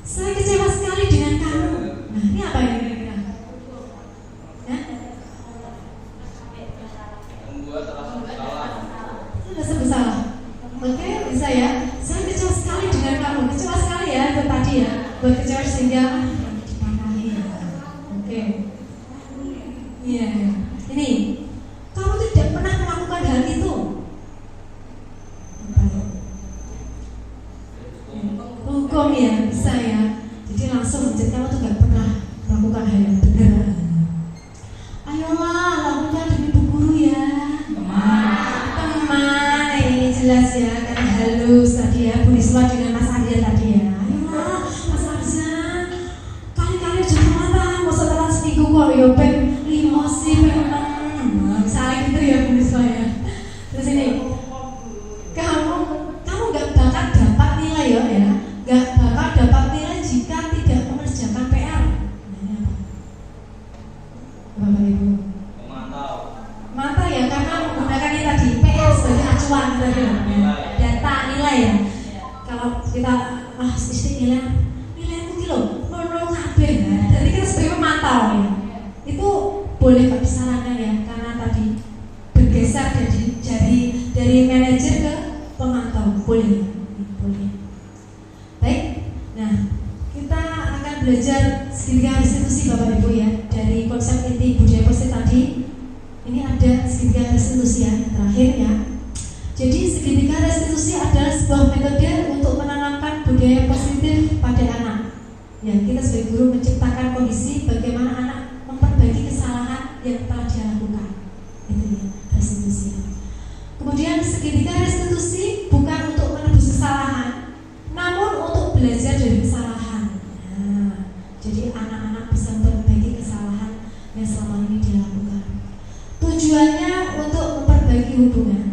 Saya kecewa sekali dengan kamu. Nah, ini apa ini kira-kira? Ya? Membuat rasa bersalah. Rasa bersalah. Oke, bisa ya. Saya kecewa sekali dengan kamu. Kecewa sekali ya, itu tadi ya. Buat kecewa sehingga dimarahi. Oke. Iya. Ini. Kamu tidak pernah melakukan hal itu. Hukum ya, bisa ya. Jadi langsung menjadi kamu tuh gak pernah melakukan hal yang benar. Ayolah, lakukan demi Bu Guru ya. Teman, ini jelas ya, kan halus tadi ya, Bu Risma dengan Mas Arya tadi ya. Ayolah, Mas Arya, kali-kali jangan marah, mau setelah seminggu kok ya, Ben, emosi, memang. Misalnya gitu ya Bu Risma ya. Terus ini, kamu gak bakal dapat nilai ya, gak bakal dapat nilai jika tidak mengerjakan PR. Ini apa? Bapak Ibu. Mantap ya, karena menggunakan ini tadi PR sebagai acuan tadi ya. Data nilai ya. Kalau kita nilai itu menurut kabeh ya. Jadi kita sebagai pemantau ya. Itu boleh Pak disarankan ya, karena tadi bergeser dari manajer ke pemantau boleh. Baik. Nah, belajar segitiga restitusi Bapak Ibu ya, dari konsep inti budaya positif tadi. Ini ada segitiga restitusi ya, terakhir ya. Jadi segitiga restitusi adalah sebuah metode untuk menanamkan budaya positif pada anak. Ya, kita sebagai guru menciptakan kondisi bagaimana anak memperbaiki kesalahan yang telah dia lakukan. Itu ya, restitusi. Kemudian segitiga restitusi bukan untuk menebus kesalahan, namun untuk belajar dari kesalahan. Nah, jadi anak-anak bisa memperbaiki kesalahan yang selama ini dilakukan. Tujuannya untuk memperbaiki hubungan.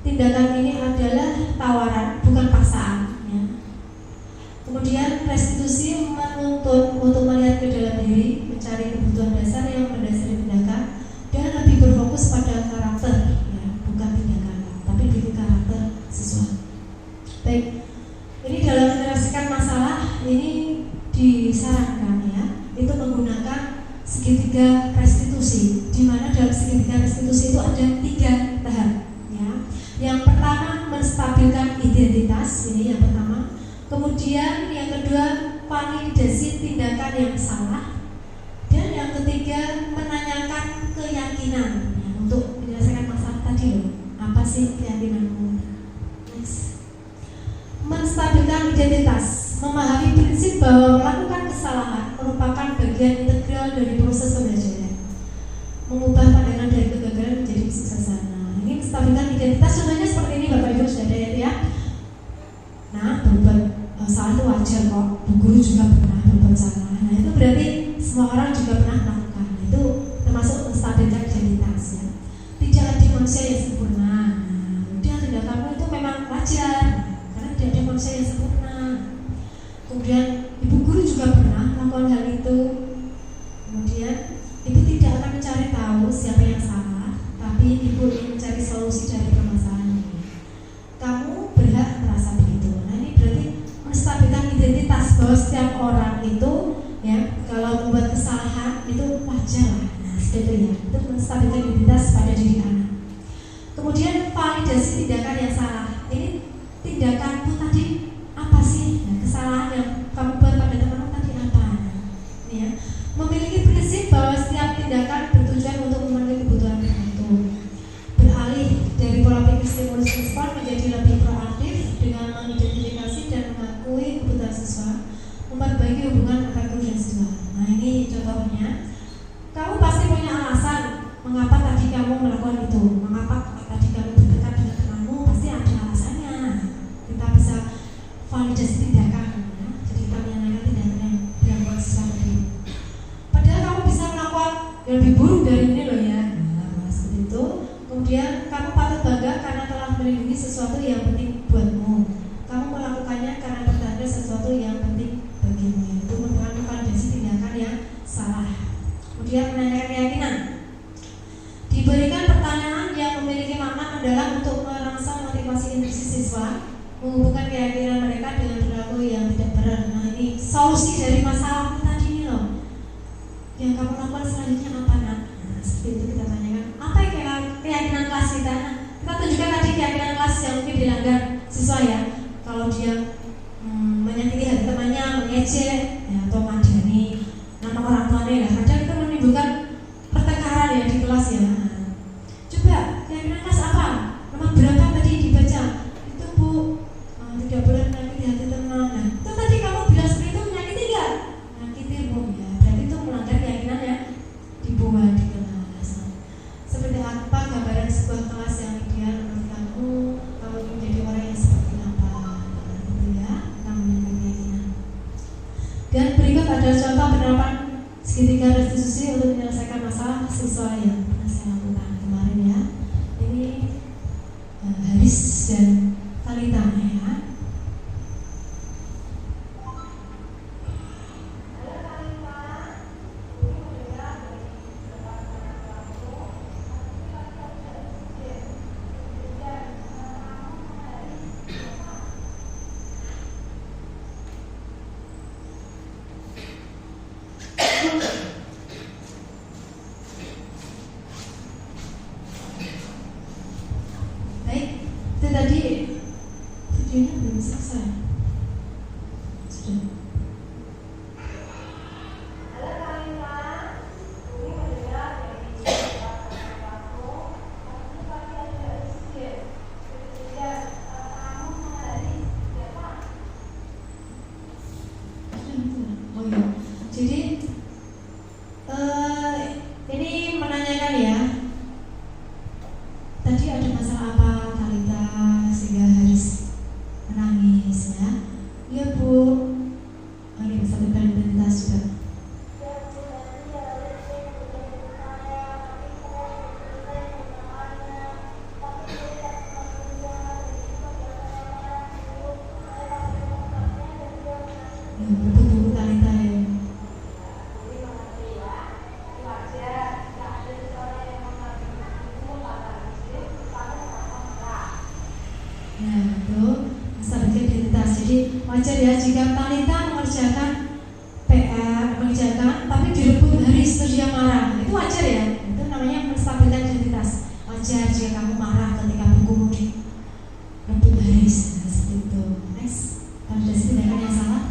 Tindakan ini adalah tawaran, bukan paksaan. Ya. Kemudian restitusi menuntut untuk melihat ke dalam diri, mencari kebutuhan dasar yang mendasari tindakan, dan lebih berfokus pada karakter, ya, bukan tindakan, tapi di karakter siswa. Baik, ini dalam menyelesaikan masalah ini disarankan ya, itu menggunakan segitiga restitusi, di mana dalam segitiga restitusi itu ada 3 tahap. Ya. Yang pertama menstabilkan identitas, ini yang pertama. Kemudian yang kedua validasi tindakan yang salah, dan yang ketiga menanyakan keyakinan ya, untuk menyelesaikan masalah tadi loh. Apa sih keyakinanmu? Next. Menstabilkan identitas, memahami prinsip bahwa melakukan kesalahan merupakan bagian integral dari proses pembelajaran. Mengubah pandangan dari kegagalan menjadi kesuksesan. Nah, ini menstabilkan identitas contohnya seperti ini Bapak Ibu sudah ada ya. Nah, berbuat salah itu wajar kok. Bu guru juga pernah berbuat salah. Nah, itu berarti semua orang juga pernah melakukan. Nah, itu termasuk menstabilkan identitas ya. Tidak ada manusia yang sempurna. Nah, udah tindakanmu itu memang wajar. Karena tidak ada manusia yang sempurna. Kemudian ibu guru juga pernah melakukan hal itu. Kemudian ibu tidak akan mencari tahu siapa yang salah, tapi ibu ingin mencari solusi dari permasalahan ini. Kamu berhak merasa begitu. Nah, ini berarti menstabilkan identitas bahwa setiap orang itu ya kalau membuat kesalahan itu wajar lah. Nah, seperti itu ya. Itu menstabilkan identitas pada diri anak. Kemudian validasi tindakan yang salah. Ini tindakanmu tadi apa sih? Nah, kesalahan yang kamu buat pada teman-teman tadi apa? Ini ya. Memiliki prinsip bahwa setiap tindakan bertujuan untuk memenuhi kebutuhan tertentu. Beralih dari pola pikir stimulus respon menjadi lebih proaktif dengan mengidentifikasi dan mengakui kebutuhan siswa, memperbaiki hubungan antar guru dan siswa. Nah, ini contohnya. Kamu pasti punya alasan mengapa tadi kamu melakukan itu, mengapa tadi kamu berdekat dengan temanmu, pasti ada alasannya. Kita bisa validasi tindakan, ya. Jadi kita menyalahkan tindakan yang dilakukan siswa tadi. Padahal kamu bisa melakukan yang lebih buruk dari ini loh ya. Nah, seperti itu. Kemudian kamu patut bangga karena telah melindungi sesuatu yang penting buatmu. Kamu melakukannya karena bertanda sesuatu yang penting bagimu. Itu merupakan validasi tindakan yang salah. Kemudian menanyakan keyakinan. Diberikan pertanyaan yang memiliki makna adalah untuk merangsang motivasi intuisi siswa, menghubungkan keyakinan mereka dengan perilaku yang tidak benar. Nah, ini solusi dari masalah tadi ini loh. Yang kamu lakukan selanjutnya apa nak? Nah, seperti itu kita tanyakan. Apa keyakinan kelas kita? Nah, kita tunjukkan tadi keyakinan kelas yang mungkin dilanggar siswa ya. Kalau dia menyakiti hati temannya, mengejek, ya, atau madani nama orang tuanya ya. Kadang itu menimbulkan pertengkaran ya di kelas ya. Nah, coba keyakinan kelas apa? Nomor berapa tadi dibaca? Itu Bu, tidak boleh menyakiti hati teman. Nah, itu tadi kamu bilang seperti itu menyakiti nggak? Menyakiti Bu ya. Berarti itu melanggar keyakinan yang dibuat di kelas. Seperti apa gambaran sebuah kelas yang ideal menurut kamu? Kamu ingin menjadi orang yang seperti apa? Nah, itu ya, kamu menyakiti keyakinan. Dan berikut adalah contoh penerapan segitiga restitusi untuk menyelesaikan masalah siswa yang pernah saya lakukan kemarin ya. Ini Haris dan Talita ya. Baik, itu tadi videonya belum selesai. Sudah. nangis ya. Iya Bu. Oke, bisa berikan identitas juga. Ya, betul Talita ya. Nah, itu stabilitas identitas. Jadi wajar ya jika Talita mengerjakan PR, tapi direbut Haris terus dia marah. Itu wajar ya. Itu namanya menstabilkan identitas. Wajar jika kamu marah ketika bukumu direbut Haris. Nah, seperti itu. Next, kalau ada tindakan yang salah.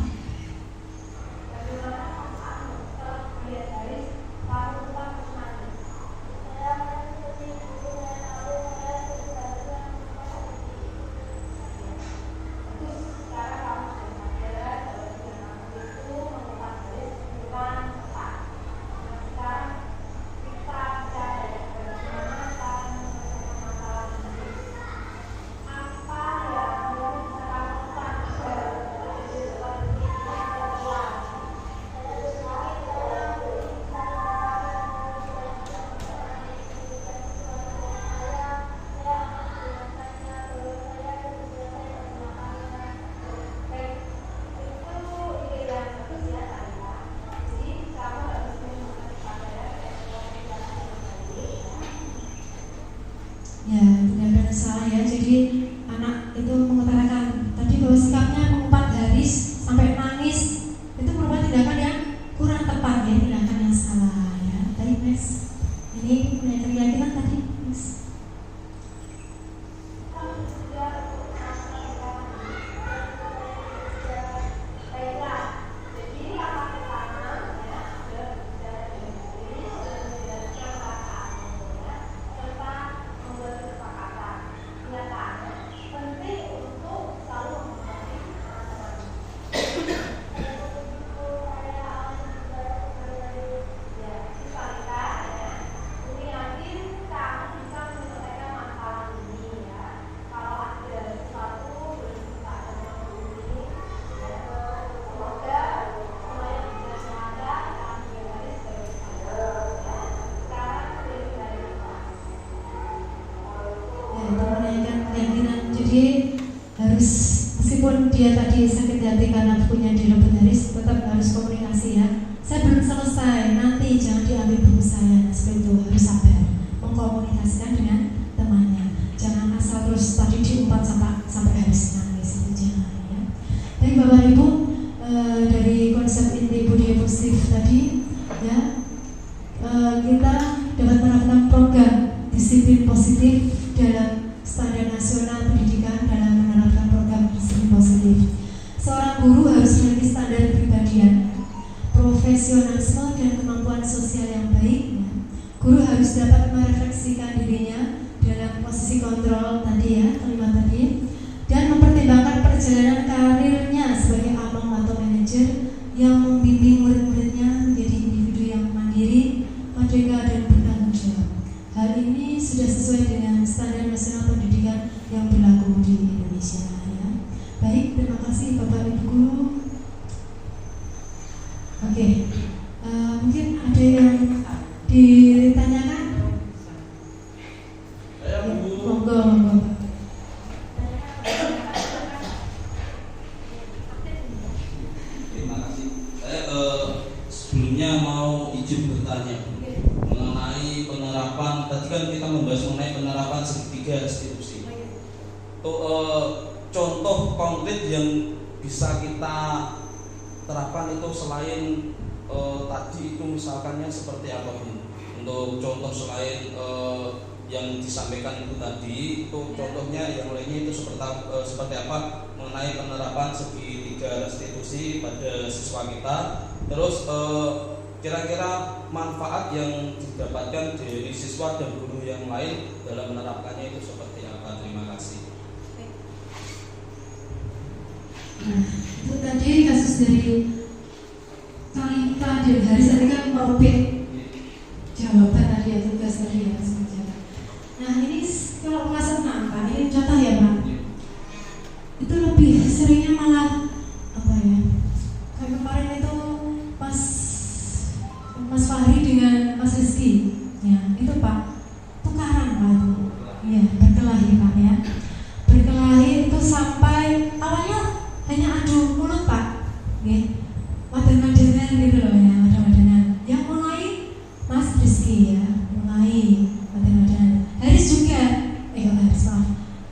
Ya, tidak ada salah ya. Jadi anak itu mengutarakan tadi bahwa sikapnya mengumpat Haris sampai nangis itu merupakan tindakan yang kurang tepat ya, tindakan yang salah ya. Tadi next, ini punya keyakinan tadi next. Jadi harus meskipun dia tadi sakit hati karena bukunya direbut Haris, tetap harus komunikasi ya. Saya belum selesai, nanti jangan diambil buku saya. Seperti itu, harus sabar mengkomunikasikan dengan temannya. Jangan asal terus tadi diumpat sampai Haris nangis, itu jangan ya. Baik Bapak Ibu, dari konsep inti budaya positif tadi ya, kita dapat menerapkan program disiplin positif dalam standar nasional pendidikan dalam menerapkan program disiplin positif. Seorang guru harus memiliki standar kepribadian, profesionalisme dan kemampuan sosial yang baik. Ya. Guru harus dapat merefleksikan dirinya dalam posisi kontrol tadi ya, kalimat tadi, dan mempertimbangkan perjalanan karirnya sebagai abang atau manajer yang membimbing murid-muridnya menjadi individu yang mandiri, merdeka dan bertanggung jawab. Hal ini sudah sesuai dengan standar nasional pendidikan yang berlaku di Indonesia ya. Baik, terima kasih Bapak Ibu Guru. Oke, mungkin ada yang ditanyakan? Ya, monggo. Terima kasih. Saya sebelumnya mau izin bertanya mengenai penerapan. Tadi kan kita membahas mengenai penerapan segitiga restitusi. Contoh konkret yang bisa kita terapkan itu selain tadi itu misalkannya seperti apa Bu? Untuk contoh selain yang disampaikan itu tadi, itu contohnya yang lainnya itu seperti apa mengenai penerapan segitiga restitusi pada siswa kita. Terus kira-kira manfaat yang didapatkan dari siswa dan guru yang lain dalam menerapkannya itu seperti apa? Terima kasih. Nah, itu tadi kasus dari Talita dan Haris tadi kan merobek jawaban tadi ya, tugas tadi ya semuanya. Nah ini kalau kelas 6 Pak, ini contoh ya Pak. Itu lebih seringnya wadah-wadahan gitu loh ya, wadah-wadahan. Yang mulai Mas Rizky ya, mulai wadah-wadahan. Haris juga, Haris maaf,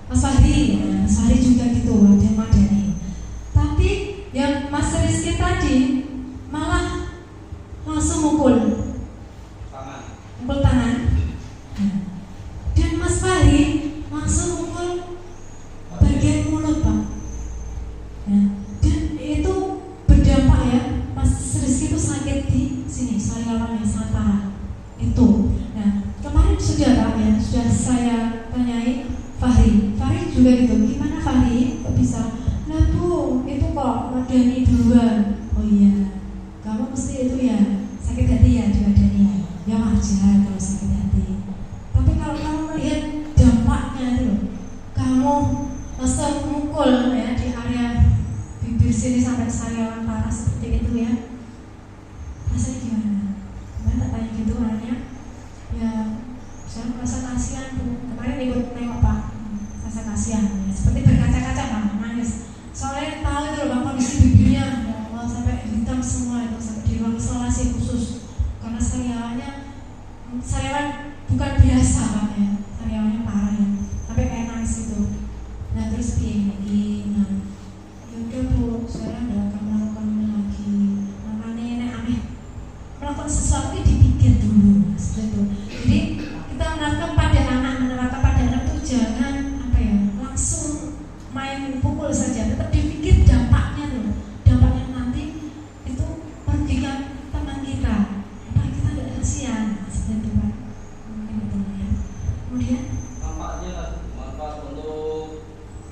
Mas Fahri ya, Mas Fahri juga gitu wadah-wadahan. Tapi yang Mas Rizky tadi malah langsung mukul tangan. Dan Mas Fahri langsung mukul bagian mulut Pak. Ya. Dan itu berdampak ya, Mas Rizky itu sakit di sini, sariawan yang sangat parah itu. Nah kemarin sudah Pak ya, sudah saya tanyai Fahri juga gitu, gimana Fahri kok bisa? Nah Bu, itu kok wadani duluan. Oh iya, kamu mesti itu ya sakit hati ya diwadani ya wajar kalau sakit hati. Tapi kalau kamu melihat dampaknya itu loh, kamu langsung mukul ya di area bibir sini sampai sariawan parah seperti itu ya, rasanya gimana? Kemarin tak tanya gitu orangnya, ya saya merasa kasihan Bu. Kemarin ikut nengok Pak, rasa kasihan ya, seperti berkaca-kaca Pak, nangis. Soalnya tahu itu loh Pak, kondisi bibirnya ya Allah sampai hitam semua itu, sampai di ruang isolasi khusus karena sariawan bukan biasa Pak ya, sariawannya parah ya, sampai kayak nangis itu. Nah terus nah yaudah Bu, saya nggak akan melakukan ini lagi. Makanya ini aneh, melakukan sesuatu dipikir dulu seperti itu. Jadi kita menerapkan pada anak itu jangan langsung main pukul saja, tetap dipikir dampaknya loh, dampaknya nanti itu merugikan teman kita, apa kita tidak kasihan seperti itu Pak. Mungkin itu ya. Kemudian manfaat untuk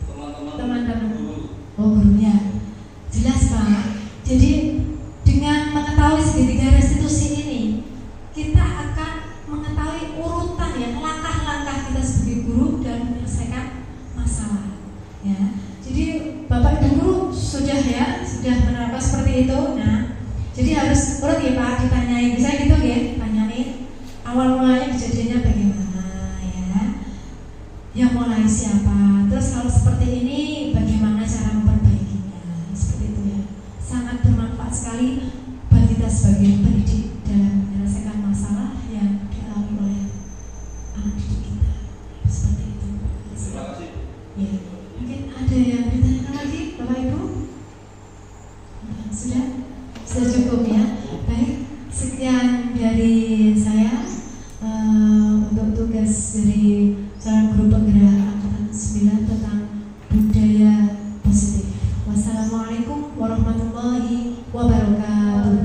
teman-teman gurunya jelas Pak. Jadi dengan mengetahui segitiga restitusi ini, kita akan mengetahui urutan ya, langkah-langkah kita sebagai guru dalam menyelesaikan masalah ya. Jadi Bapak Ibu guru sudah menerapkan seperti itu. Nah jadi harus urut ya Pak, ditanyai bisa gitu ya, tanyain awal mulanya kejadiannya bagaimana ya, yang mulai siapa, terus kalau seperti ini bagaimana cara memperbaikinya, seperti itu ya. Sangat bermanfaat sekali buat kita sebagai pendidik dalam menyelesaikan masalah yang dialami oleh anak didik kita, seperti itu. Terima kasih. Ya, mungkin ada yang ditanyakan lagi Bapak Ibu? Sudah cukup ya. Baik, sekian dari saya untuk tugas dari calon guru penggerak angkatan 9 tentang budaya positif. Wassalamualaikum warahmatullahi wabarakatuh.